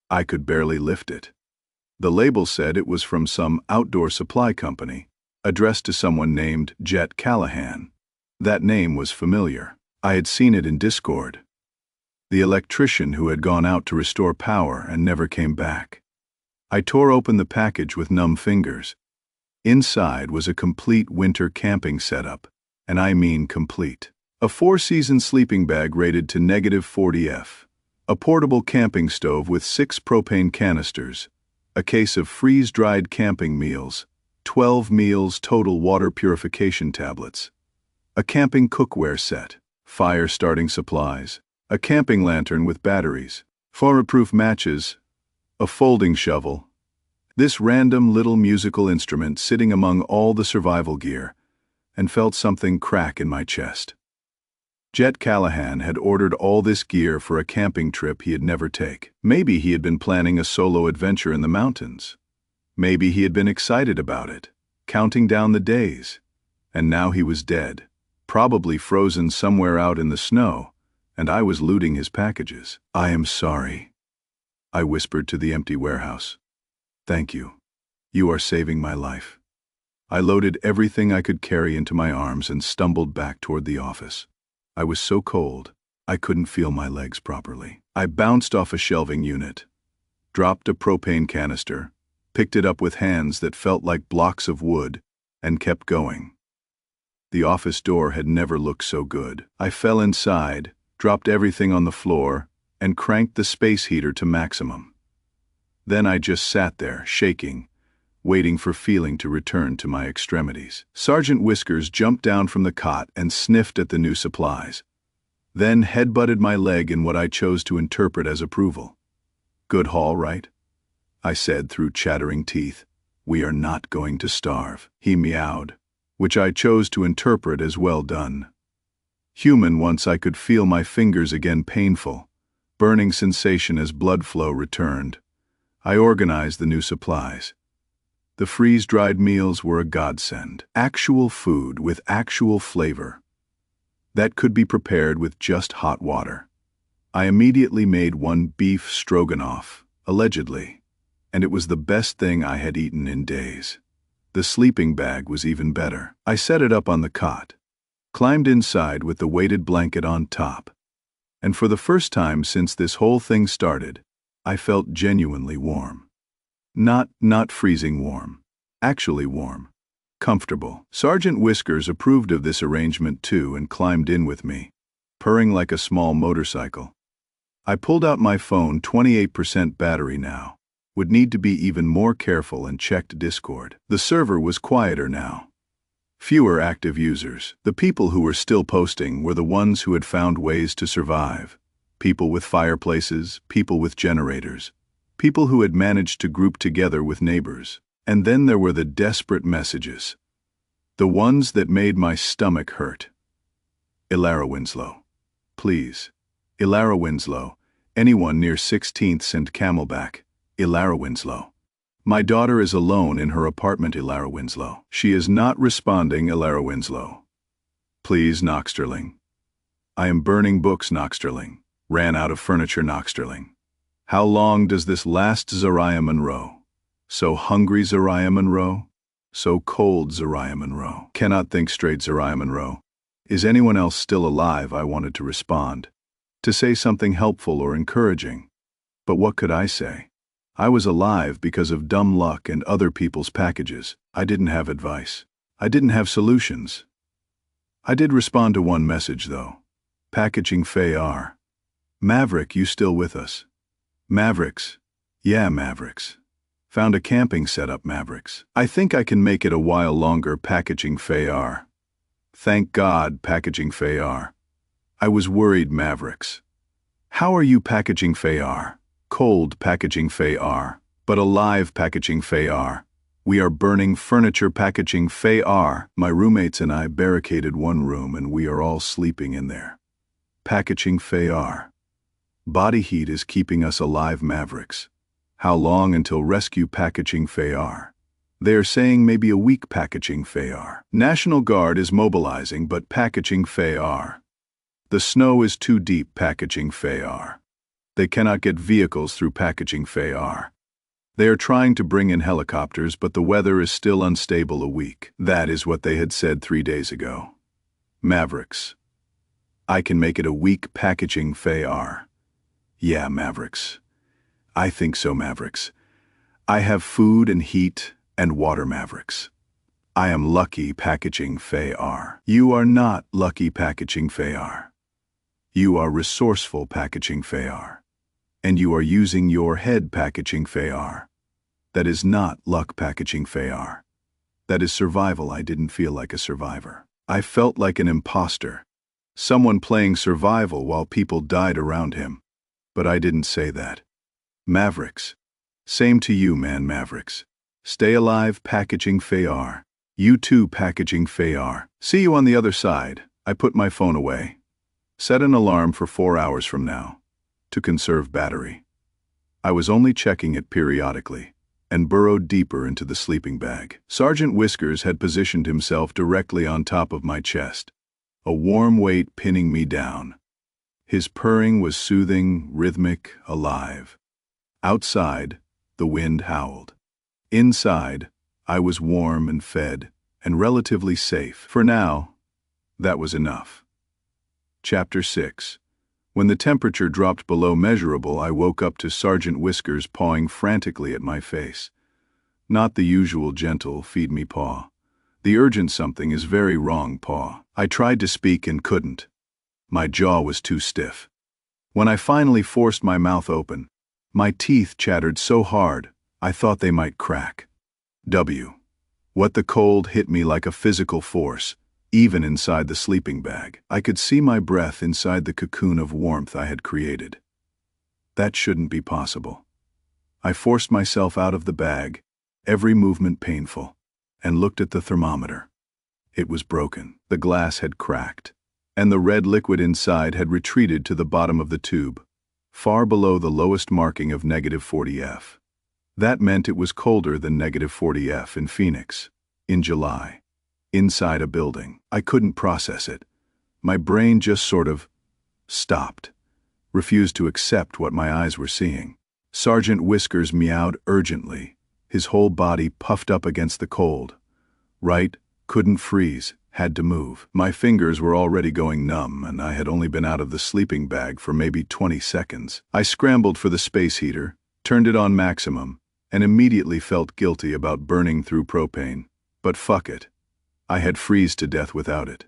I could barely lift it. The label said it was from some outdoor supply company, addressed to someone named Jet Callahan. That name was familiar. I had seen it in Discord. The electrician who had gone out to restore power and never came back. I tore open the package with numb fingers. Inside was a complete winter camping setup, and I mean complete. A 4-season sleeping bag rated to -40°F, a portable camping stove with 6 propane canisters, a case of freeze-dried camping meals, 12 meals total water purification tablets, a camping cookware set, fire starting supplies, a camping lantern with batteries, fireproof matches, a folding shovel. This random little musical instrument sitting among all the survival gear, and felt something crack in my chest. Jet Callahan had ordered all this gear for a camping trip he had never take. Maybe he had been planning a solo adventure in the mountains. Maybe he had been excited about it, counting down the days. And now he was dead, probably frozen somewhere out in the snow, and I was looting his packages. "I am sorry," I whispered to the empty warehouse. "Thank you. You are saving my life." I loaded everything I could carry into my arms and stumbled back toward the office. I was so cold, I couldn't feel my legs properly. I bounced off a shelving unit, dropped a propane canister, picked it up with hands that felt like blocks of wood, and kept going. The office door had never looked so good. I fell inside, dropped everything on the floor, and cranked the space heater to maximum. Then I just sat there, shaking, waiting for feeling to return to my extremities. Sergeant Whiskers jumped down from the cot and sniffed at the new supplies, then headbutted my leg in what I chose to interpret as approval. "Good haul, right?" I said through chattering teeth. "We are not going to starve." He meowed, which I chose to interpret as well done. Human once I could feel my fingers again painful, burning sensation as blood flow returned. I organized the new supplies. The freeze-dried meals were a godsend. Actual food with actual flavor that could be prepared with just hot water. I immediately made one beef stroganoff, allegedly, and it was the best thing I had eaten in days. The sleeping bag was even better. I set it up on the cot, climbed inside with the weighted blanket on top, and for the first time since this whole thing started, I felt genuinely warm. Not freezing warm. Actually warm. Comfortable. Sergeant Whiskers approved of this arrangement too and climbed in with me, purring like a small motorcycle. I pulled out my phone, 28% battery now. Would need to be even more careful, and checked Discord. The server was quieter now. Fewer active users. The people who were still posting were the ones who had found ways to survive. People with fireplaces, people with generators, people who had managed to group together with neighbors. And then there were the desperate messages. The ones that made my stomach hurt. Ilara Winslow. Please. Ilara Winslow. Anyone near 16th and Camelback. Ilara Winslow. My daughter is alone in her apartment. Ilara Winslow. She is not responding. Ilara Winslow. Please, Knoxterling. I am burning books. Knoxterling. Ran out of furniture. Knoxterling. How long does this last? Zariah Monroe. So hungry. Zariah Monroe. So cold. Zariah Monroe. Cannot think straight. Zariah Monroe. Is anyone else still alive? I wanted to respond, to say something helpful or encouraging. But what could I say? I was alive because of dumb luck and other people's packages. I didn't have advice. I didn't have solutions. I did respond to one message though. Packaging Faye R. Maverick, you still with us? Mavericks. Yeah, Mavericks. Found a camping setup. Mavericks. I think I can make it a while longer. Packaging Faye R. Thank God. Packaging Faye R. I was worried. Mavericks. How are you? Packaging Faye R. Cold. Packaging Faye R. But alive. Packaging Faye R. We are burning furniture. Packaging Faye R. My roommates and I barricaded one room and we are all sleeping in there. Packaging Faye R. Body heat is keeping us alive. Mavericks. How long until rescue? Packaging Faye R. They are saying maybe a week. Packaging Faye R. National Guard is mobilizing, but Packaging Faye R. The snow is too deep. Packaging Faye R. They cannot get vehicles through. Packaging Faye R. They are trying to bring in helicopters, but the weather is still unstable. A week. That is what they had said 3 days ago. Mavericks. I can make it a week. Packaging Faye R. Yeah, Mavericks. I think so. Mavericks. I have food and heat and water. Mavericks. I am lucky. Packaging Faye R. You are not lucky. Packaging Faye R. You are resourceful. Packaging Faye R. And you are using your head. Packaging Faye R. That is not luck. Packaging Faye R. That is survival. I didn't feel like a survivor. I felt like an imposter. Someone playing survival while people died around him. But I didn't say that. Mavericks. Same to you, man. Mavericks. Stay alive. Packaging Faye R. You too. Packaging Faye R. See you on the other side. I put my phone away. Set an alarm for 4 hours from now, to conserve battery. I was only checking it periodically, and burrowed deeper into the sleeping bag. Sergeant Whiskers had positioned himself directly on top of my chest, a warm weight pinning me down. His purring was soothing, rhythmic, alive. Outside, the wind howled. Inside, I was warm and fed, and relatively safe. For now, that was enough. Chapter 6. When the temperature dropped below measurable, I woke up to Sergeant Whiskers pawing frantically at my face. Not the usual gentle, feed-me paw. The urgent something is very wrong paw. I tried to speak and couldn't. My jaw was too stiff. When I finally forced my mouth open, my teeth chattered so hard, I thought they might crack. What the cold hit me like a physical force, even inside the sleeping bag. I could see my breath inside the cocoon of warmth I had created. That shouldn't be possible. I forced myself out of the bag, every movement painful, and looked at the thermometer. It was broken. The glass had cracked, and the red liquid inside had retreated to the bottom of the tube, far below the lowest marking of -40 F. That meant it was colder than -40 in Phoenix, in July, inside a building. I couldn't process it. My brain just sort of stopped, refused to accept what my eyes were seeing. Sergeant Whiskers meowed urgently, his whole body puffed up against the cold. Right, couldn't freeze, had to move. My fingers were already going numb, and I had only been out of the sleeping bag for maybe 20 seconds. I scrambled for the space heater, turned it on maximum, and immediately felt guilty about burning through propane. But fuck it. I had freezed to death without it.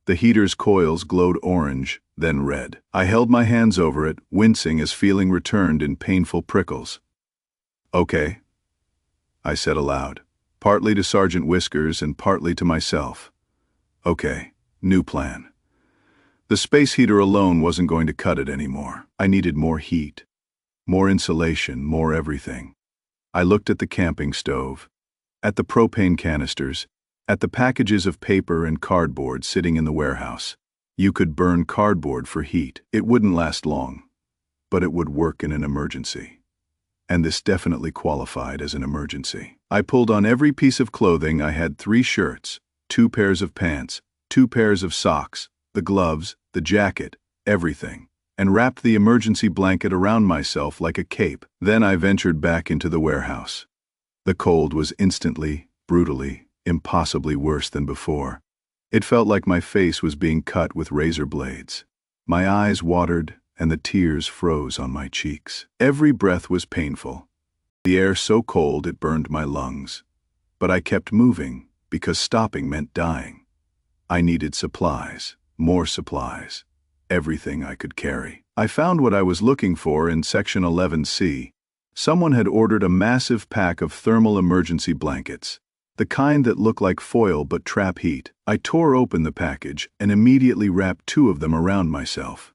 The heater's coils glowed orange, then red. I held my hands over it, wincing as feeling returned in painful prickles. "Okay," I said aloud, partly to Sergeant Whiskers and partly to myself. Okay, new plan. The space heater alone wasn't going to cut it anymore. I needed more heat, more insulation, more everything. I looked at the camping stove, at the propane canisters, at the packages of paper and cardboard sitting in the warehouse. You could burn cardboard for heat. It wouldn't last long, but it would work in an emergency. And this definitely qualified as an emergency. I pulled on every piece of clothing. I had 3 shirts, 2 pairs of pants, 2 pairs of socks, the gloves, the jacket, everything, and wrapped the emergency blanket around myself like a cape. Then I ventured back into the warehouse. The cold was instantly, brutally, impossibly worse than before. It felt like my face was being cut with razor blades. My eyes watered, and the tears froze on my cheeks. Every breath was painful. The air so cold it burned my lungs. But I kept moving, because stopping meant dying. I needed supplies, more supplies, everything I could carry. I found what I was looking for in Section 11C. Someone had ordered a massive pack of thermal emergency blankets, the kind that look like foil but trap heat. I tore open the package and immediately wrapped 2 of them around myself.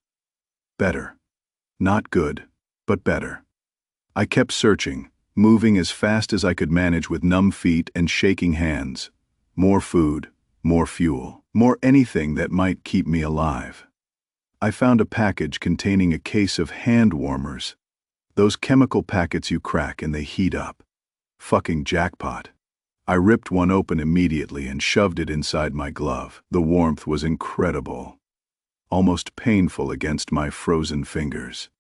Better. Not good, but better. I kept searching, moving as fast as I could manage with numb feet and shaking hands. More food, more fuel, more anything that might keep me alive. I found a package containing a case of hand warmers. Those chemical packets you crack and they heat up. Fucking jackpot. I ripped one open immediately and shoved it inside my glove. The warmth was incredible, almost painful against my frozen fingers.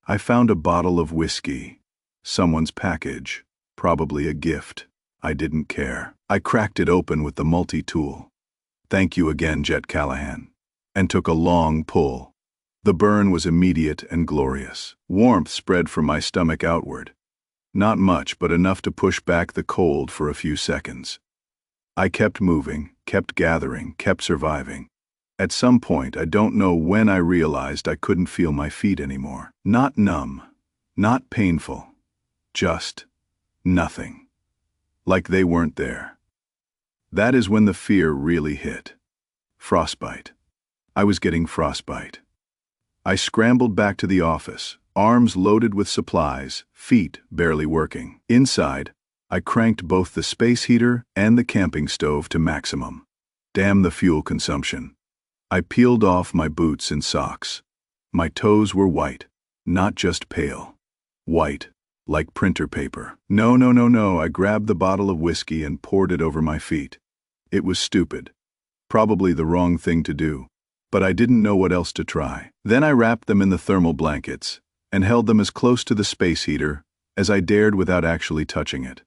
I found a bottle of whiskey, someone's package, probably a gift. I didn't care. I cracked it open with the multi-tool. "Thank you again, Jet Callahan," and took a long pull. The burn was immediate and glorious. Warmth spread from my stomach outward. Not much, but enough to push back the cold for a few seconds. I kept moving, kept gathering, kept surviving. At some point, I don't know when, I realized I couldn't feel my feet anymore. Not numb, not painful, just nothing. Like they weren't there. That is when the fear really hit. Frostbite. I was getting frostbite. I scrambled back to the office, arms loaded with supplies, feet barely working. Inside, I cranked both the space heater and the camping stove to maximum. Damn the fuel consumption. I peeled off my boots and socks. My toes were white, not just pale. White, like printer paper. No. I grabbed the bottle of whiskey and poured it over my feet. It was stupid. Probably the wrong thing to do, but I didn't know what else to try. Then I wrapped them in the thermal blankets and held them as close to the space heater as I dared without actually touching it.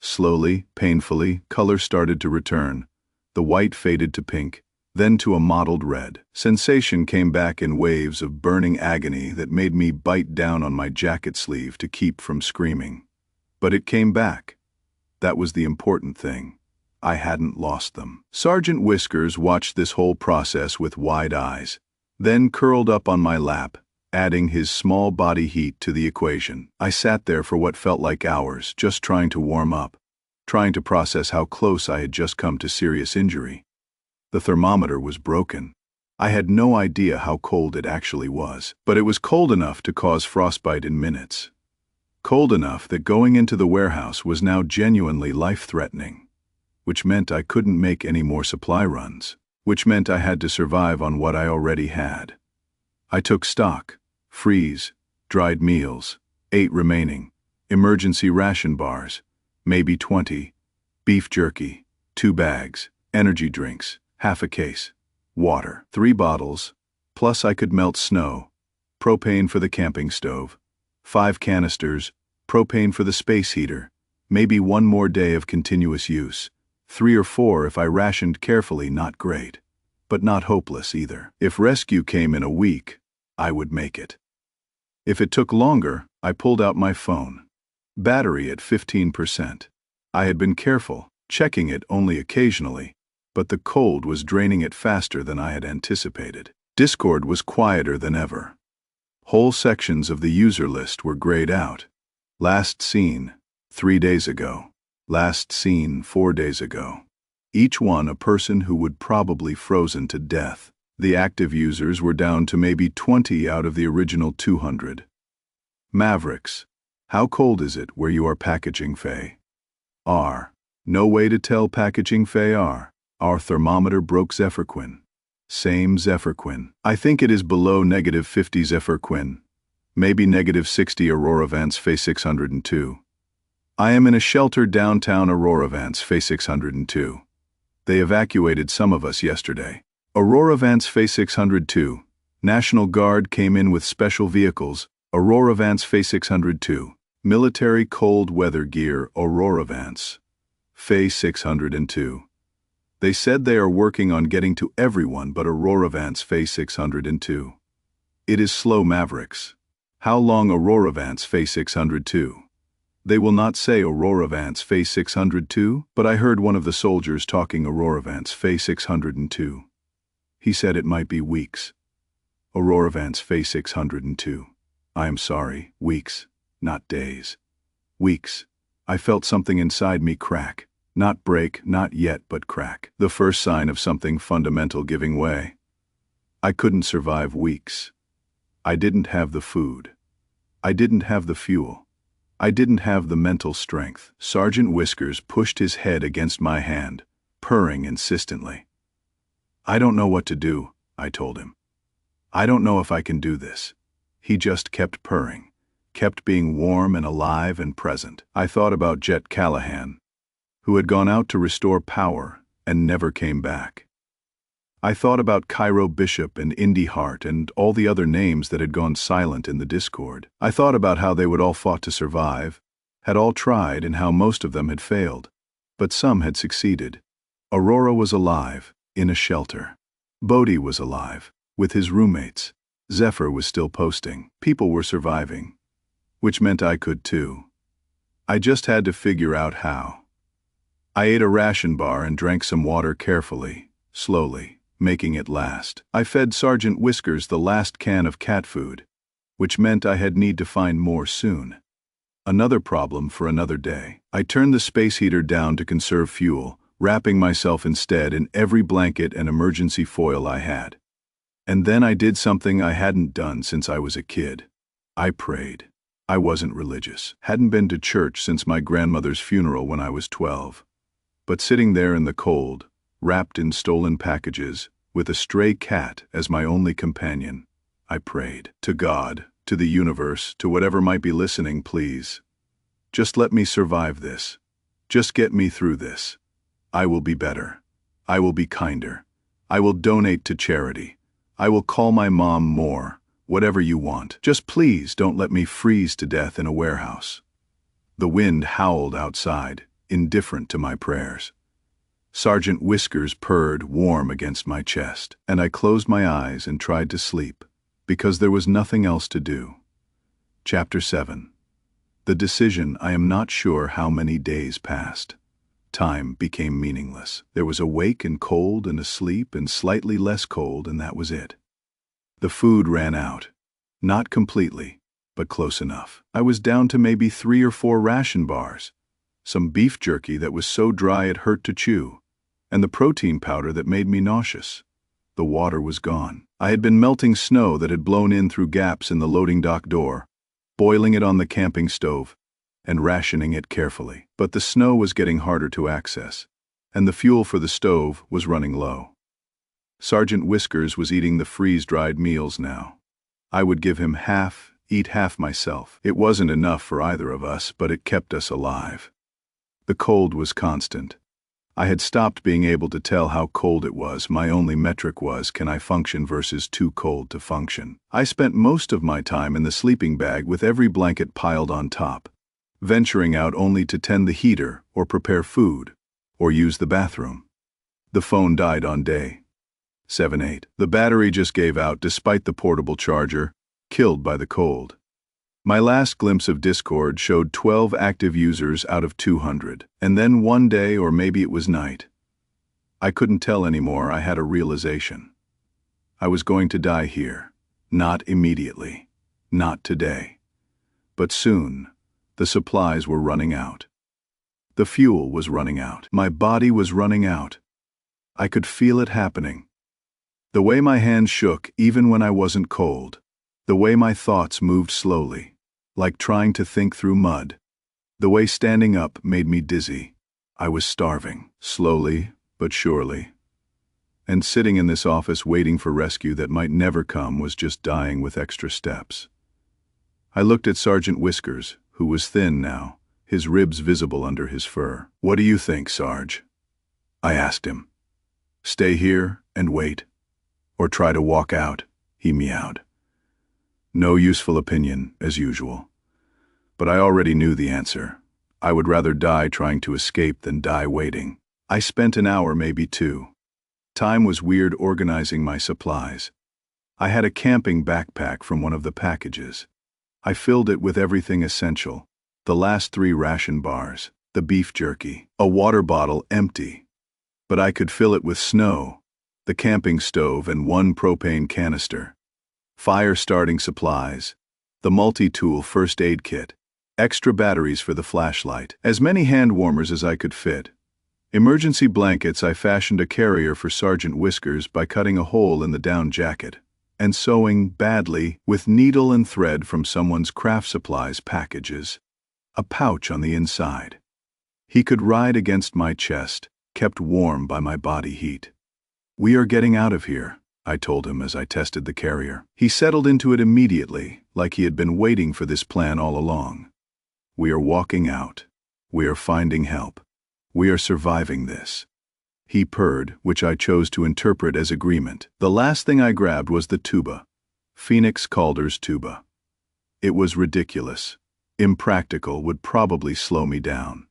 Slowly, painfully, color started to return. The white faded to pink, then to a mottled red. Sensation came back in waves of burning agony that made me bite down on my jacket sleeve to keep from screaming. But it came back. That was the important thing. I hadn't lost them. Sergeant Whiskers watched this whole process with wide eyes, then curled up on my lap, adding his small body heat to the equation. I sat there for what felt like hours, just trying to warm up, trying to process how close I had just come to serious injury. The thermometer was broken. I had no idea how cold it actually was, but it was cold enough to cause frostbite in minutes. Cold enough that going into the warehouse was now genuinely life-threatening, which meant I couldn't make any more supply runs, which meant I had to survive on what I already had. I took stock, freeze, dried meals, ate remaining, emergency ration bars, maybe 20, beef jerky, 2 bags, energy drinks, half a case, water, 3 bottles, plus I could melt snow, propane for the camping stove, 5 canisters, propane for the space heater, maybe 1 more day of continuous use, 3 or 4 if I rationed carefully. Not great, but not hopeless either. If rescue came in a week, I would make it. If it took longer, I pulled out my phone. Battery at 15%. I had been careful, checking it only occasionally, but the cold was draining it faster than I had anticipated. Discord was quieter than ever. Whole sections of the user list were grayed out. Last seen 3 days ago. Last seen 4 days ago. Each one a person who would probably frozen to death. The active users were down to maybe 20 out of the original 200. Mavericks. How cold is it where you are packaging Faye? R. No way to tell packaging Faye R. Our thermometer broke Zephyrquin. Same Zephyrquin. I think it is below -50 Zephyrquin. Maybe -60 Aurora Vance Faye 602. I am in a shelter downtown Aurora Vance Faye 602. They evacuated some of us yesterday. Aurora Vance Faye 602. National Guard came in with special vehicles. Aurora Vance Faye 602. Military cold weather gear. Aurora Vance Faye 602. They said they are working on getting to everyone but Aurora Vance Faye 602. It is slow, Mavericks. How long Aurora Vance Faye 602? They will not say Aurora Vance Faye 602, but I heard one of the soldiers talking Aurora Vance Faye 602. He said it might be weeks. Aurora Vance Faye 602. I am sorry, weeks, not days. Weeks. I felt something inside me crack. Not break, not yet, but crack. The first sign of something fundamental giving way. I couldn't survive weeks. I didn't have the food. I didn't have the fuel. I didn't have the mental strength. Sergeant Whiskers pushed his head against my hand, purring insistently. I don't know what to do, I told him. I don't know if I can do this. He just kept purring, kept being warm and alive and present. I thought about Jet Callahan, who had gone out to restore power and never came back. I thought about Cairo Bishop and Indy Hart and all the other names that had gone silent in the Discord. I thought about how they would all fought to survive, had all tried, and how most of them had failed, but some had succeeded. Aurora was alive, in a shelter. Bodhi was alive, with his roommates. Zephyr was still posting. People were surviving, which meant I could too. I just had to figure out how. I ate a ration bar and drank some water carefully, slowly, making it last. I fed Sergeant Whiskers the last can of cat food, which meant I had need to find more soon. Another problem for another day. I turned the space heater down to conserve fuel, wrapping myself instead in every blanket and emergency foil I had. And then I did something I hadn't done since I was a kid. I prayed. I wasn't religious, hadn't been to church since my grandmother's funeral when I was 12. But sitting there in the cold, wrapped in stolen packages, with a stray cat as my only companion, I prayed. To God, to the universe, to whatever might be listening, please. Just let me survive this. Just get me through this. I will be better. I will be kinder. I will donate to charity. I will call my mom more. Whatever you want. Just please don't let me freeze to death in a warehouse. The wind howled outside, indifferent to my prayers. Sergeant Whiskers purred warm against my chest, and I closed my eyes and tried to sleep, because there was nothing else to do. Chapter 7. The decision. I am not sure how many days passed. Time became meaningless. There was awake and cold and asleep and slightly less cold, and that was it. The food ran out. Not completely, but close enough. I was down to maybe 3 or 4 ration bars, some beef jerky that was so dry it hurt to chew, and the protein powder that made me nauseous. The water was gone. I had been melting snow that had blown in through gaps in the loading dock door, boiling it on the camping stove, and rationing it carefully. But the snow was getting harder to access, and the fuel for the stove was running low. Sergeant Whiskers was eating the freeze-dried meals now. I would give him half eat half myself. It wasn't enough for either of us, but it kept us alive. The cold was constant. I had stopped being able to tell how cold it was. My only metric was, can I function versus too cold to function. I spent most of my time in the sleeping bag with every blanket piled on top, venturing out only to tend the heater or prepare food or use the bathroom. The phone died on day 7-8. The battery just gave out despite the portable charger, killed by the cold. My last glimpse of Discord showed 12 active users out of 200. And then one day, or maybe it was night, I couldn't tell anymore. I had a realization. I was going to die here. Not immediately. Not today. But soon, the supplies were running out. The fuel was running out. My body was running out. I could feel it happening. The way my hands shook even when I wasn't cold. The way my thoughts moved slowly, like trying to think through mud. The way standing up made me dizzy. I was starving, slowly but surely. And sitting in this office waiting for rescue that might never come was just dying with extra steps. I looked at Sergeant Whiskers, who was thin now, his ribs visible under his fur. "What do you think, Sarge?" I asked him. "Stay here and wait, or try to walk out?" He meowed. No useful opinion, as usual. But I already knew the answer. I would rather die trying to escape than die waiting. I spent an hour, maybe two. Time was weird organizing my supplies. I had a camping backpack from one of the packages. I filled it with everything essential. The last 3 ration bars, the beef jerky, a water bottle empty. But I could fill it with snow, the camping stove, and 1 propane canister. Fire starting supplies, the multi-tool first aid kit, extra batteries for the flashlight, as many hand warmers as I could fit. Emergency blankets. I fashioned a carrier for Sergeant Whiskers by cutting a hole in the down jacket and sewing badly with needle and thread from someone's craft supplies packages, a pouch on the inside. He could ride against my chest, kept warm by my body heat. "We are getting out of here," I told him as I tested the carrier. He settled into it immediately, like he had been waiting for this plan all along. "We are walking out. We are finding help. We are surviving this." He purred, which I chose to interpret as agreement. The last thing I grabbed was the tuba. Phoenix Calder's tuba. It was ridiculous. Impractical, would probably slow me down.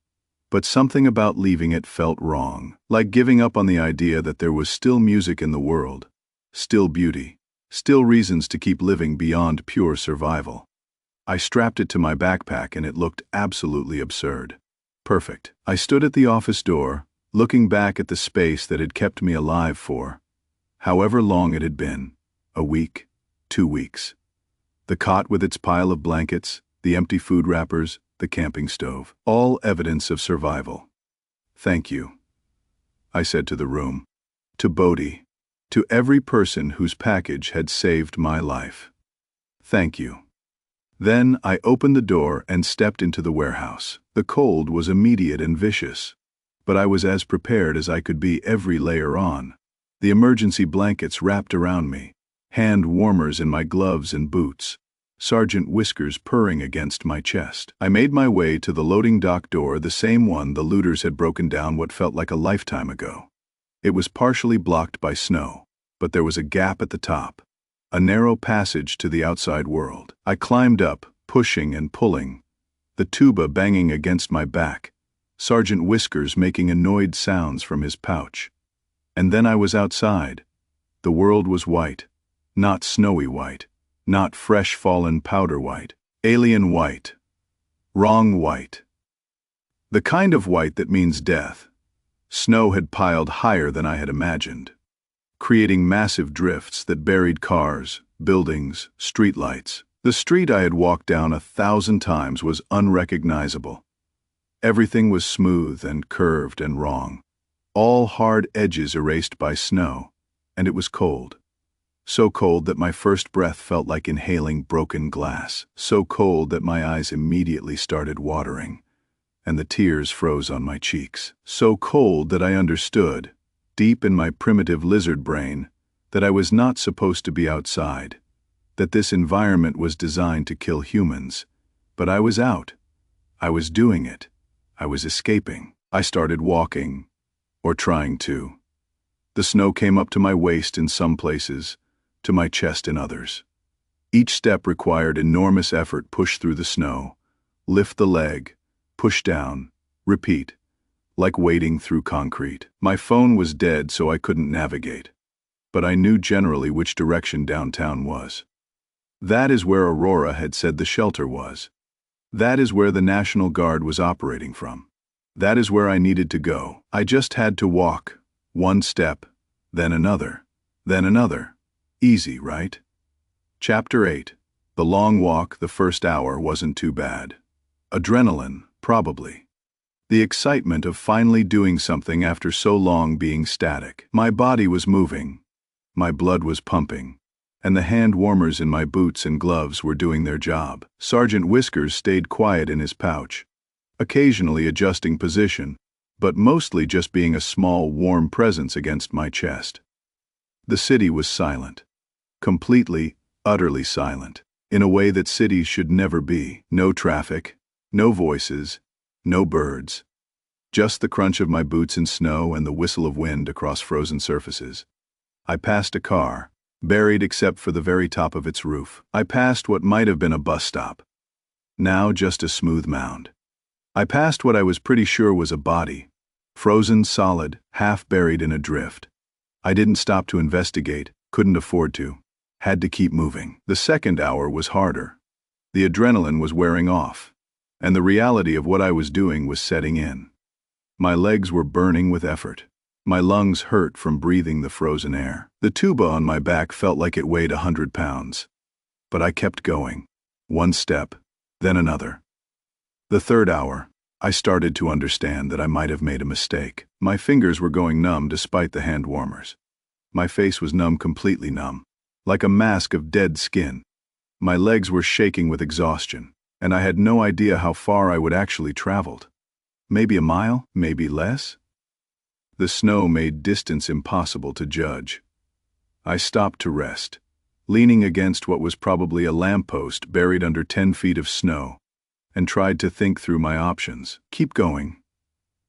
But something about leaving it felt wrong, like giving up on the idea that there was still music in the world. Still beauty, still reasons to keep living beyond pure survival. I strapped it to my backpack and it looked absolutely absurd. Perfect. I stood at the office door, looking back at the space that had kept me alive for however long it had been, a week, 2 weeks. The cot with its pile of blankets, the empty food wrappers, the camping stove, all evidence of survival. "Thank you," I said to the room, to Bodhi, to every person whose package had saved my life. "Thank you." Then I opened the door and stepped into the warehouse. The cold was immediate and vicious, but I was as prepared as I could be every layer on. The emergency blankets wrapped around me, hand warmers in my gloves and boots, Sergeant Whiskers purring against my chest. I made my way to the loading dock door, the same one the looters had broken down what felt like a lifetime ago. It was partially blocked by snow, but there was a gap at the top, a narrow passage to the outside world. I climbed up, pushing and pulling, the tuba banging against my back, Sergeant Whiskers making annoyed sounds from his pouch. And then I was outside. The world was white, not snowy white, not fresh fallen powder white, alien white, wrong white. The kind of white that means death. Snow had piled higher than I had imagined, creating massive drifts that buried cars, buildings, streetlights. The street I had walked down 1,000 times was unrecognizable. Everything was smooth and curved and wrong, all hard edges erased by snow, and it was cold. So cold that my first breath felt like inhaling broken glass, so cold that my eyes immediately started watering, and the tears froze on my cheeks. So cold that I understood, deep in my primitive lizard brain, that I was not supposed to be outside, that this environment was designed to kill humans. But I was out. I was doing it. I was escaping. I started walking, or trying to. The snow came up to my waist in some places, to my chest in others. Each step required enormous effort. Push through the snow, lift the leg, push down, repeat, like wading through concrete. My phone was dead, so I couldn't navigate. But I knew generally which direction downtown was. That is where Aurora had said the shelter was. That is where the National Guard was operating from. That is where I needed to go. I just had to walk, one step, then another, then another. Easy, right? Chapter 8. The long walk, the first hour, wasn't too bad. Adrenaline, probably. The excitement of finally doing something after so long being static. My body was moving. My blood was pumping. And the hand warmers in my boots and gloves were doing their job. Sergeant Whiskers stayed quiet in his pouch, occasionally adjusting position, but mostly just being a small, warm presence against my chest. The city was silent. Completely, utterly silent, in a way that cities should never be. No traffic, no voices, no birds. Just the crunch of my boots in snow and the whistle of wind across frozen surfaces. I passed a car, buried except for the very top of its roof. I passed what might have been a bus stop. Now just a smooth mound. I passed what I was pretty sure was a body, frozen solid, half buried in a drift. I didn't stop to investigate, couldn't afford to, had to keep moving. The second hour was harder. The adrenaline was wearing off, and the reality of what I was doing was setting in. My legs were burning with effort. My lungs hurt from breathing the frozen air. The tuba on my back felt like it weighed 100 pounds. But I kept going. One step, then another. The third hour, I started to understand that I might have made a mistake. My fingers were going numb despite the hand warmers. My face was numb, completely numb, like a mask of dead skin. My legs were shaking with exhaustion, and I had no idea how far I would actually traveled. Maybe a mile, maybe less? The snow made distance impossible to judge. I stopped to rest, leaning against what was probably a lamppost buried under 10 feet of snow, and tried to think through my options. Keep going.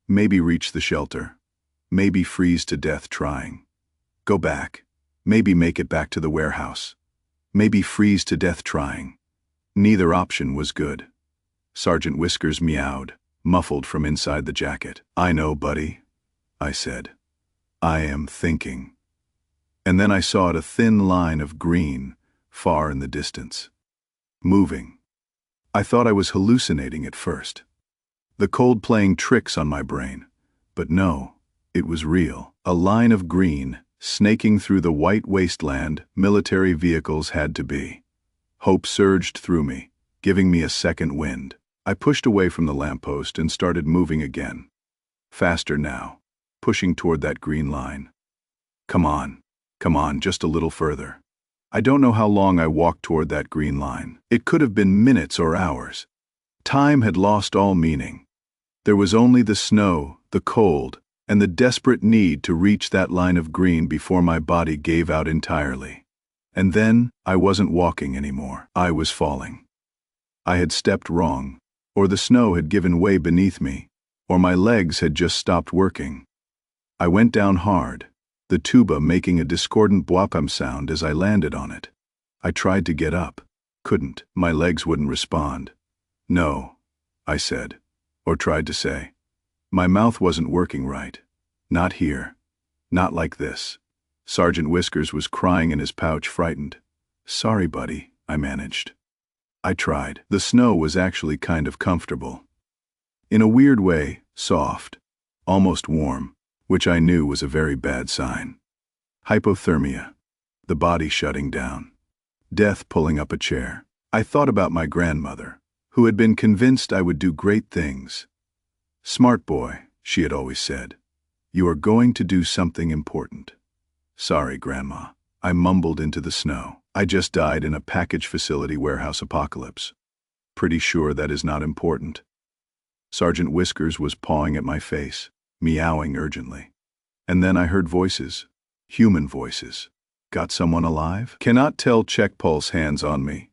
Maybe reach the shelter. Maybe freeze to death trying. Go back. Maybe make it back to the warehouse. Maybe freeze to death trying. Neither option was good. Sergeant Whiskers meowed, muffled from inside the jacket. "I know, buddy," I said. "I am thinking." And then I saw a thin line of green, far in the distance. Moving. I thought I was hallucinating at first. The cold playing tricks on my brain. But no, it was real. A line of green, snaking through the white wasteland military vehicles had to be. Hope surged through me, giving me a second wind. I pushed away from the lamppost and started moving again. Faster now, pushing toward that green line. Come on, just a little further. I don't know how long I walked toward that green line. It could have been minutes or hours. Time had lost all meaning. There was only the snow, the cold, and the desperate need to reach that line of green before my body gave out entirely. And then, I wasn't walking anymore. I was falling. I had stepped wrong, or the snow had given way beneath me, or my legs had just stopped working. I went down hard, the tuba making a discordant bwapam sound as I landed on it. I tried to get up. Couldn't. My legs wouldn't respond. "No," I said, or tried to say. My mouth wasn't working right. Not here. Not like this. Sergeant Whiskers was crying in his pouch, frightened. "Sorry, buddy," I managed. I tried. The snow was actually kind of comfortable. In a weird way, soft, almost warm, which I knew was a very bad sign. Hypothermia. The body shutting down. Death pulling up a chair. I thought about my grandmother, who had been convinced I would do great things. "Smart boy," she had always said. "You are going to do something important." "Sorry, Grandma," I mumbled into the snow. "I just died in a package facility warehouse apocalypse. Pretty sure that is not important." Sergeant Whiskers was pawing at my face, meowing urgently. And then I heard voices, human voices. Got someone alive? Cannot tell. Check pulse. Hands on me.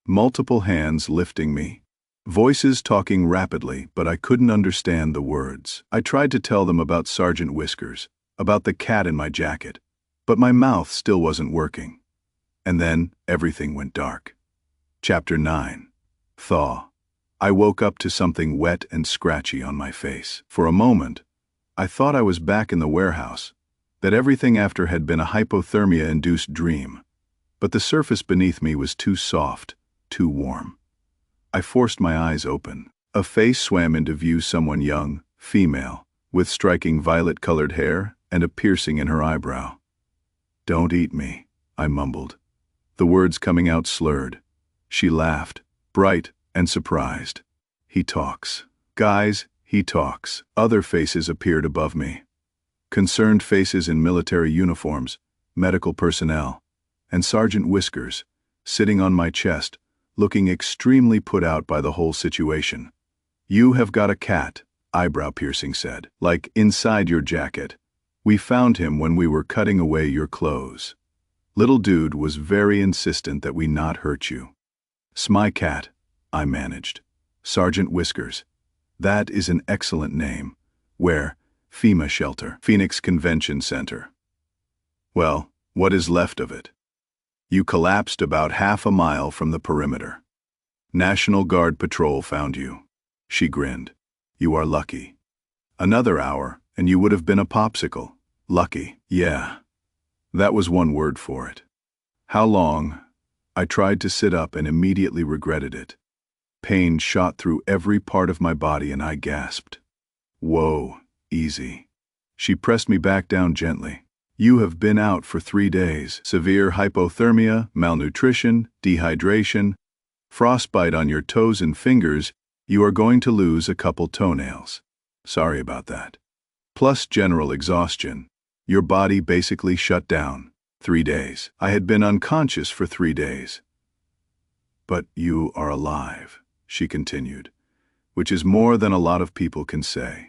Multiple hands lifting me. Voices talking rapidly, but I couldn't understand the words. I tried to tell them about Sergeant Whiskers, about the cat in my jacket, but my mouth still wasn't working. And then everything went dark. Chapter 9. Thaw. I woke up to something wet and scratchy on my face. For a moment, I thought I was back in the warehouse, that everything after had been a hypothermia-induced dream. But the surface beneath me was too soft, too warm. I forced my eyes open. A face swam into view, someone young, female, with striking violet-colored hair and a piercing in her eyebrow. "Don't eat me," I mumbled, the words coming out slurred. She laughed, bright and surprised. "He talks. Guys, he talks." Other faces appeared above me. Concerned faces in military uniforms, medical personnel, and Sergeant Whiskers, sitting on my chest, looking extremely put out by the whole situation. "You have got a cat," eyebrow-piercing said, "like inside your jacket. We found him when we were cutting away your clothes. Little dude was very insistent that we not hurt you." "Smy cat," I managed. "Sergeant Whiskers. That is an excellent name. Where?" "FEMA shelter. Phoenix Convention Center." "Well, what is left of it?" "You collapsed about half a mile from the perimeter. National Guard patrol found you." She grinned. "You are lucky. Another hour, and you would have been a popsicle." "Lucky." "Yeah. That was one word for it." "How long?" I tried to sit up and immediately regretted it. Pain shot through every part of my body and I gasped. "Whoa, easy." She pressed me back down gently. "You have been out for 3 days. Severe hypothermia, malnutrition, dehydration, frostbite on your toes and fingers. You are going to lose a couple toenails. Sorry about that. Plus general exhaustion. Your body basically shut down. 3 days. I had been unconscious for 3 days." "But you are alive," she continued, "which is more than a lot of people can say.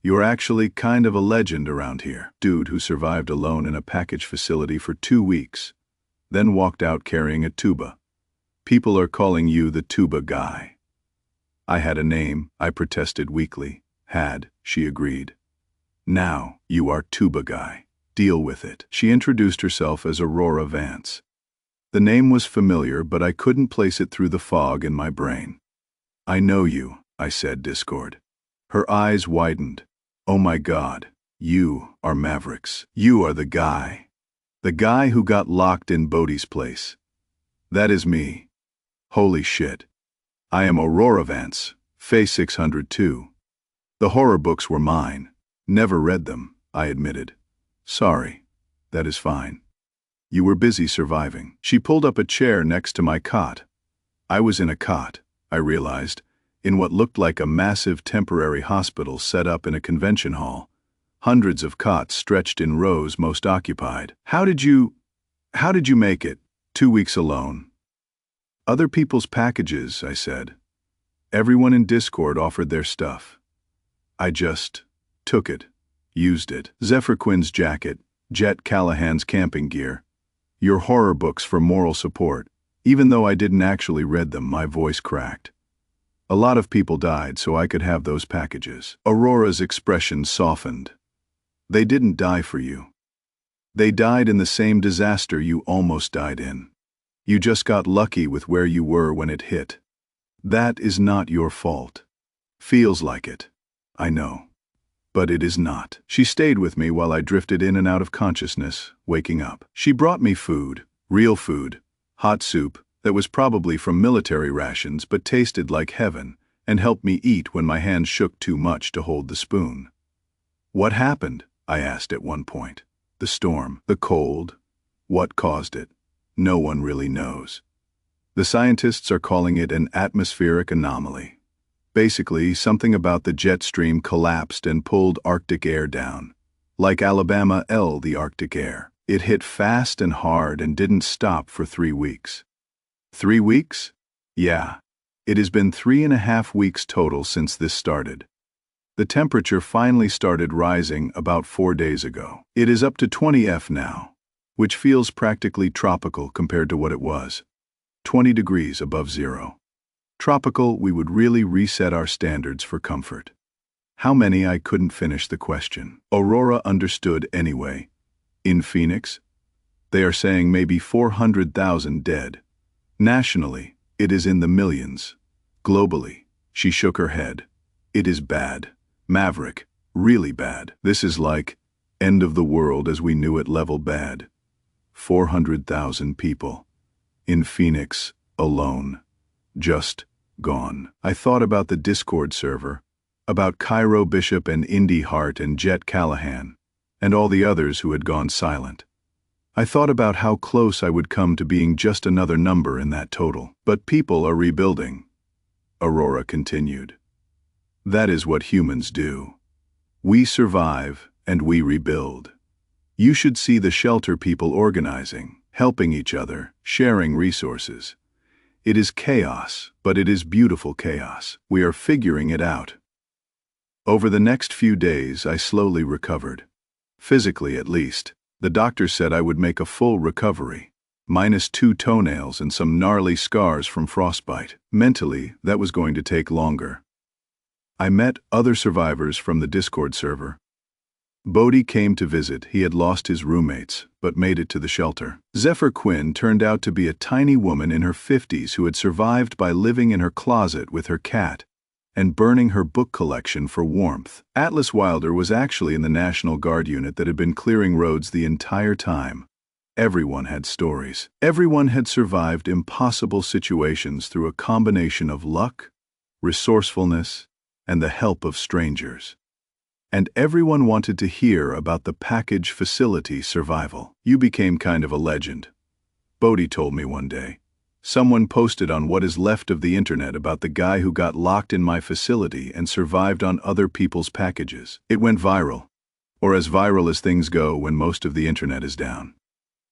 You're actually kind of a legend around here." Dude who survived alone in a package facility for 2 weeks, then walked out carrying a tuba. "People are calling you the tuba guy." "I had a name," I protested weakly. "Had," she agreed. "Now, you are tuba guy. Deal with it." She introduced herself as Aurora Vance. The name was familiar, but I couldn't place it through the fog in my brain. "I know you," I said, discord. Her eyes widened. "Oh my God, you are Mavericks. You are the guy. The guy who got locked in Bodhi's place." "That is me." "Holy shit. I am Aurora Vance, Phase 602. The horror books were mine. Never read them," I admitted. "Sorry. That is fine. You were busy surviving." She pulled up a chair next to my cot. I was in a cot, I realized, in what looked like a massive temporary hospital set up in a convention hall. Hundreds of cots stretched in rows, most occupied. How did you make it? 2 weeks alone." "Other people's packages," I said. "Everyone in Discord offered their stuff. I just took it, used it. Zephyr Quinn's jacket, Jet Callahan's camping gear, your horror books for moral support." Even though I didn't actually read them, my voice cracked. "A lot of people died so I could have those packages." Aurora's expression softened. "They didn't die for you. They died in the same disaster you almost died in. You just got lucky with where you were when it hit. That is not your fault. Feels like it. I know. But it is not." She stayed with me while I drifted in and out of consciousness, waking up. She brought me food, real food, hot soup, that was probably from military rations but tasted like heaven, and helped me eat when my hands shook too much to hold the spoon. "What happened?" I asked at one point. "The storm, the cold. What caused it? No one really knows. The scientists are calling it an atmospheric anomaly. Basically, something about the jet stream collapsed and pulled Arctic air down. Like Alabama the Arctic air. It hit fast and hard and didn't stop for 3 weeks. 3 weeks? Yeah. It has been 3.5 weeks total since this started. The temperature finally started rising about 4 days ago. It is up to 20 F now. which feels practically tropical compared to what it was. 20 degrees above zero. Tropical, we would really reset our standards for comfort. How many? I couldn't finish the question. Aurora understood anyway. In Phoenix, they are saying maybe 400,000 dead. Nationally, it is in the millions. Globally, she shook her head. It is bad. Maverick, really bad. This is like end of the world as we knew it level bad. 400,000 people. In Phoenix, alone. Just gone. I thought about the Discord server, about Cairo Bishop and Indy Hart and Jet Callahan, and all the others who had gone silent. I thought about how close I would come to being just another number in that total. But people are rebuilding, Aurora continued. That is what humans do. We survive and we rebuild. You should see the shelter people organizing, helping each other, sharing resources. It is chaos, but it is beautiful chaos. We are figuring it out. Over the next few days, I slowly recovered. Physically, at least. The doctor said I would make a full recovery, -2 toenails and some gnarly scars from frostbite. Mentally, that was going to take longer. I met other survivors from the Discord server. Bodhi came to visit. He had lost his roommates, but made it to the shelter. Zephyr Quinn turned out to be a tiny woman in her 50s who had survived by living in her closet with her cat and burning her book collection for warmth. Atlas Wilder was actually in the National Guard unit that had been clearing roads the entire time. Everyone had stories. Everyone had survived impossible situations through a combination of luck, resourcefulness, and the help of strangers. And everyone wanted to hear about the package facility survival. You became kind of a legend, Bodhi told me one day. Someone posted on what is left of the internet about the guy who got locked in my facility and survived on other people's packages. It went viral, or as viral as things go when most of the internet is down.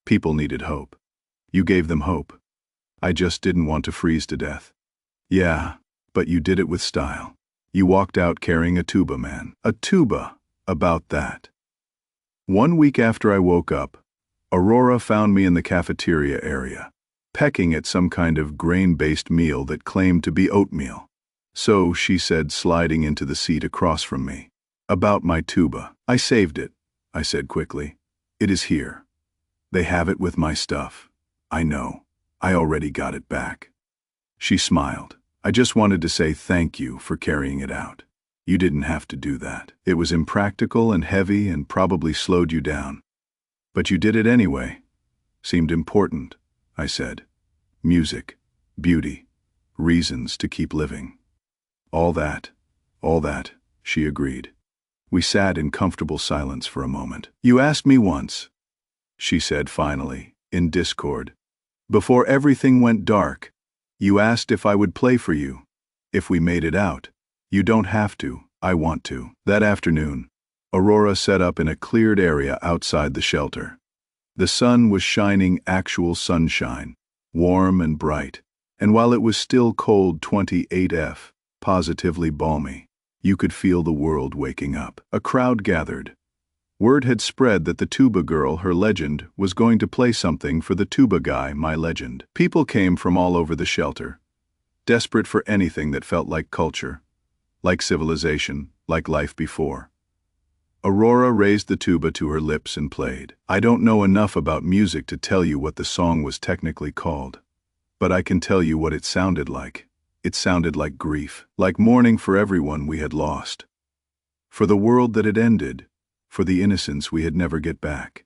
People needed hope. You gave them hope. I just didn't want to freeze to death. Yeah, but you did it with style. You walked out carrying a tuba, man. A tuba. About that. 1 week after I woke up, Aurora found me in the cafeteria area, pecking at some kind of grain-based meal that claimed to be oatmeal. So, she said, sliding into the seat across from me. About my tuba. I saved it, I said quickly. It is here. They have it with my stuff. I know. I already got it back. She smiled. I just wanted to say thank you for carrying it out. You didn't have to do that. It was impractical and heavy and probably slowed you down. But you did it anyway. Seemed important, I said. Music, beauty, reasons to keep living. All that, she agreed. We sat in comfortable silence for a moment. You asked me once, she said finally, in Discord. Before everything went dark, you asked if I would play for you, if we made it out. You don't have to, I want to. That afternoon, Aurora set up in a cleared area outside the shelter. The sun was shining actual sunshine, warm and bright, and while it was still cold 28°F, positively balmy, you could feel the world waking up. A crowd gathered. Word had spread that the tuba girl, her legend, was going to play something for the tuba guy, my legend. People came from all over the shelter, desperate for anything that felt like culture, like civilization, like life before. Aurora raised the tuba to her lips and played. I don't know enough about music to tell you what the song was technically called, but I can tell you what it sounded like. It sounded like grief, like mourning for everyone we had lost, for the world that had ended, for the innocence we had never get back.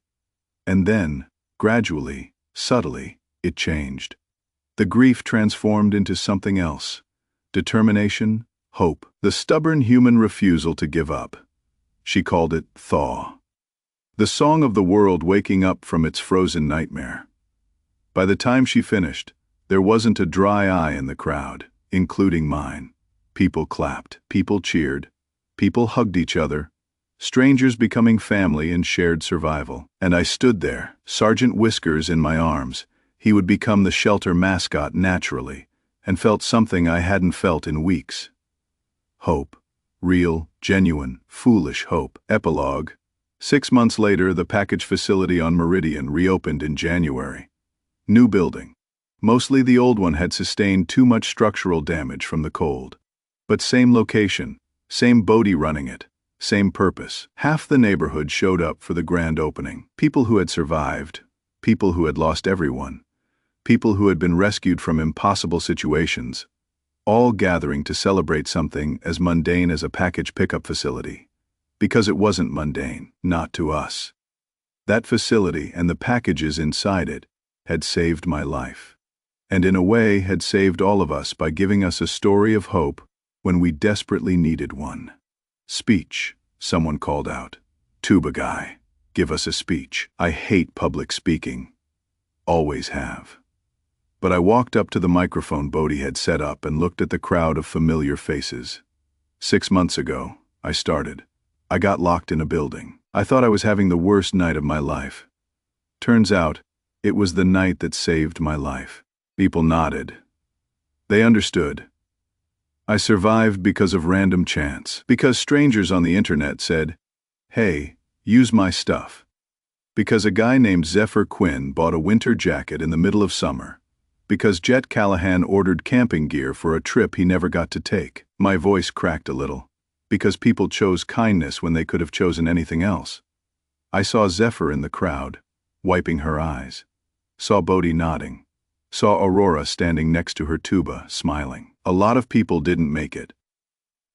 And then, gradually, subtly, it changed. The grief transformed into something else. Determination, hope, the stubborn human refusal to give up. She called it Thaw. The song of the world waking up from its frozen nightmare. By the time she finished, there wasn't a dry eye in the crowd, including mine. People clapped, people cheered, people hugged each other, strangers becoming family in shared survival. And I stood there, Sergeant Whiskers in my arms. He would become the shelter mascot naturally, and felt something I hadn't felt in weeks. Hope. Real, genuine, foolish hope. Epilogue. 6 months later, the package facility on Meridian reopened in January. New building. Mostly the old one had sustained too much structural damage from the cold. But same location, same Bodhi running it, same purpose. Half the neighborhood showed up for the grand opening. People who had survived, people who had lost everyone, people who had been rescued from impossible situations, all gathering to celebrate something as mundane as a package pickup facility. Because it wasn't mundane, not to us. That facility and the packages inside it had saved my life. And in a way had saved all of us by giving us a story of hope when we desperately needed one. Speech, someone called out. Tuba guy, give us a speech. I hate public speaking. Always have. But I walked up to the microphone Bodhi had set up and looked at the crowd of familiar faces. 6 months ago, I started. I got locked in a building. I thought I was having the worst night of my life. Turns out, it was the night that saved my life. People nodded. They understood. I survived because of random chance. Because strangers on the internet said, "Hey, use my stuff." Because a guy named Zephyr Quinn bought a winter jacket in the middle of summer. Because Jet Callahan ordered camping gear for a trip he never got to take. My voice cracked a little. Because people chose kindness when they could have chosen anything else. I saw Zephyr in the crowd, wiping her eyes. Saw Bodhi nodding. Saw Aurora standing next to her tuba, smiling. A lot of people didn't make it.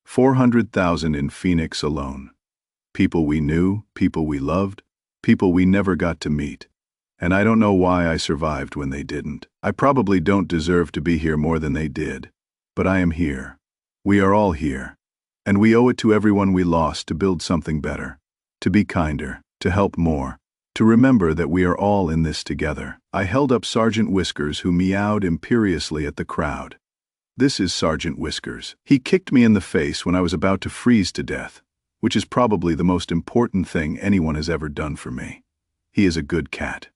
400,000 in Phoenix alone. People we knew, people we loved, people we never got to meet. And I don't know why I survived when they didn't. I probably don't deserve to be here more than they did. But I am here. We are all here. And we owe it to everyone we lost to build something better, to be kinder, to help more, to remember that we are all in this together. I held up Sergeant Whiskers, who meowed imperiously at the crowd. This is Sergeant Whiskers. He kicked me in the face when I was about to freeze to death, which is probably the most important thing anyone has ever done for me. He is a good cat.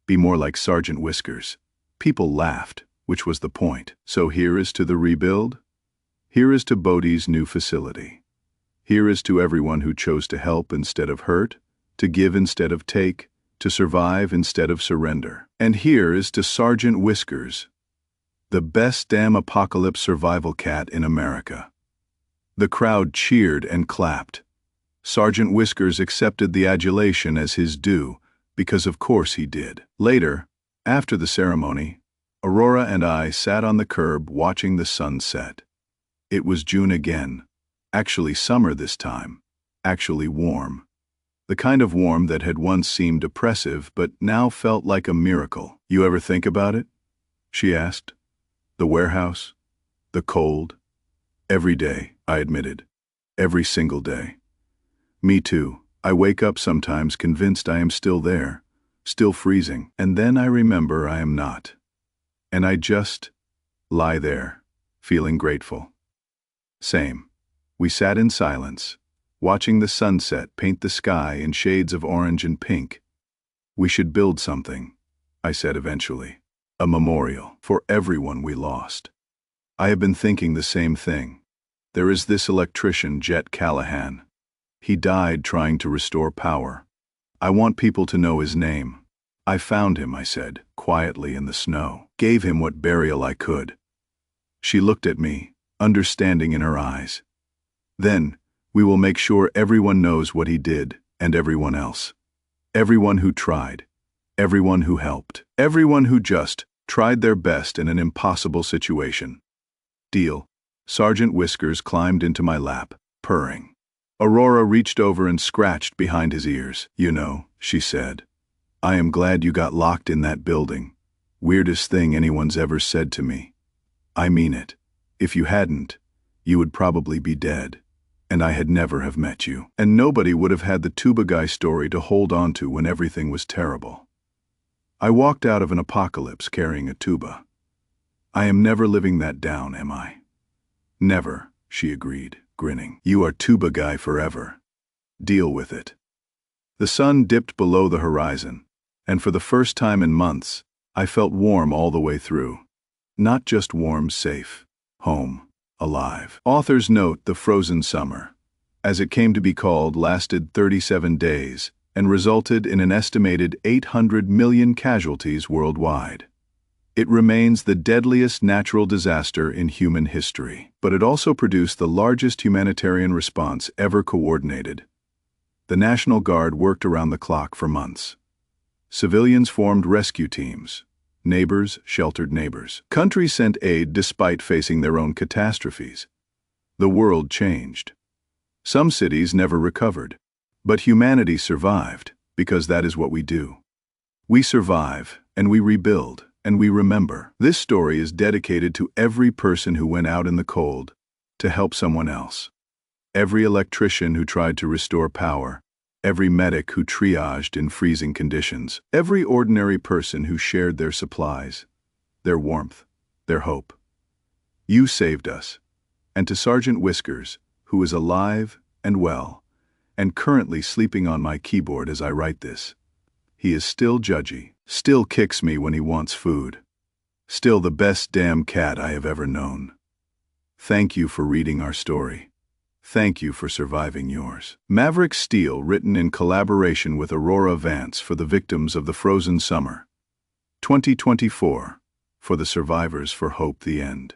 Be more like Sergeant Whiskers. People laughed, which was the point. So here is to the rebuild. Here is to Bodhi's new facility. Here is to everyone who chose to help instead of hurt, to give instead of take, to survive instead of surrender. And here is to Sergeant Whiskers, the best damn apocalypse survival cat in America. The crowd cheered and clapped. Sergeant Whiskers accepted the adulation as his due, because of course he did. Later, after the ceremony, Aurora and I sat on the curb watching the sun set. It was June again. Actually summer this time. Actually warm. The kind of warm that had once seemed oppressive but now felt like a miracle. You ever think about it? She asked. The warehouse? The cold? Every day, I admitted. Every single day. Me too. I wake up sometimes convinced I am still there, still freezing, and then I remember I am not. And I just lie there, feeling grateful. Same. We sat in silence, watching the sunset paint the sky in shades of orange and pink. We should build something, I said eventually. A memorial for everyone we lost. I have been thinking the same thing. There is this electrician, Jet Callahan. He died trying to restore power. I want people to know his name. I found him, I said, quietly in the snow. Gave him what burial I could. She looked at me, understanding in her eyes. Then, we will make sure everyone knows what he did, and everyone else. Everyone who tried. Everyone who helped. Everyone who just tried their best in an impossible situation. Deal. Sergeant Whiskers climbed into my lap, purring. Aurora reached over and scratched behind his ears. You know, she said, I am glad you got locked in that building. Weirdest thing anyone's ever said to me. I mean it. If you hadn't, you would probably be dead. And I had never have met you. And nobody would have had the tuba guy story to hold on to when everything was terrible. I walked out of an apocalypse carrying a tuba. I am never living that down, am I? Never, she agreed, grinning. You are tuba guy forever. Deal with it. The sun dipped below the horizon, and for the first time in months, I felt warm all the way through. Not just warm, safe. Home. Alive. Author's note: the frozen summer, as it came to be called, lasted 37 days, and resulted in an estimated 800 million casualties worldwide. It remains the deadliest natural disaster in human history, but it also produced the largest humanitarian response ever coordinated. The National Guard worked around the clock for months. Civilians formed rescue teams. Neighbors sheltered neighbors. Countries sent aid despite facing their own catastrophes. The world changed. Some cities never recovered, but humanity survived, because that is what we do. We survive, and we rebuild, and we remember. This story is dedicated to every person who went out in the cold to help someone else. Every electrician who tried to restore power. Every medic who triaged in freezing conditions. Every ordinary person who shared their supplies, their warmth, their hope. You saved us. And to Sergeant Whiskers, who is alive and well, and currently sleeping on my keyboard as I write this. He is still judgy, still kicks me when he wants food. Still the best damn cat I have ever known. Thank you for reading our story. Thank you for surviving yours. Maverick Steel, written in collaboration with Aurora Vance for the victims of the frozen summer. 2024, for the survivors for Hope the End.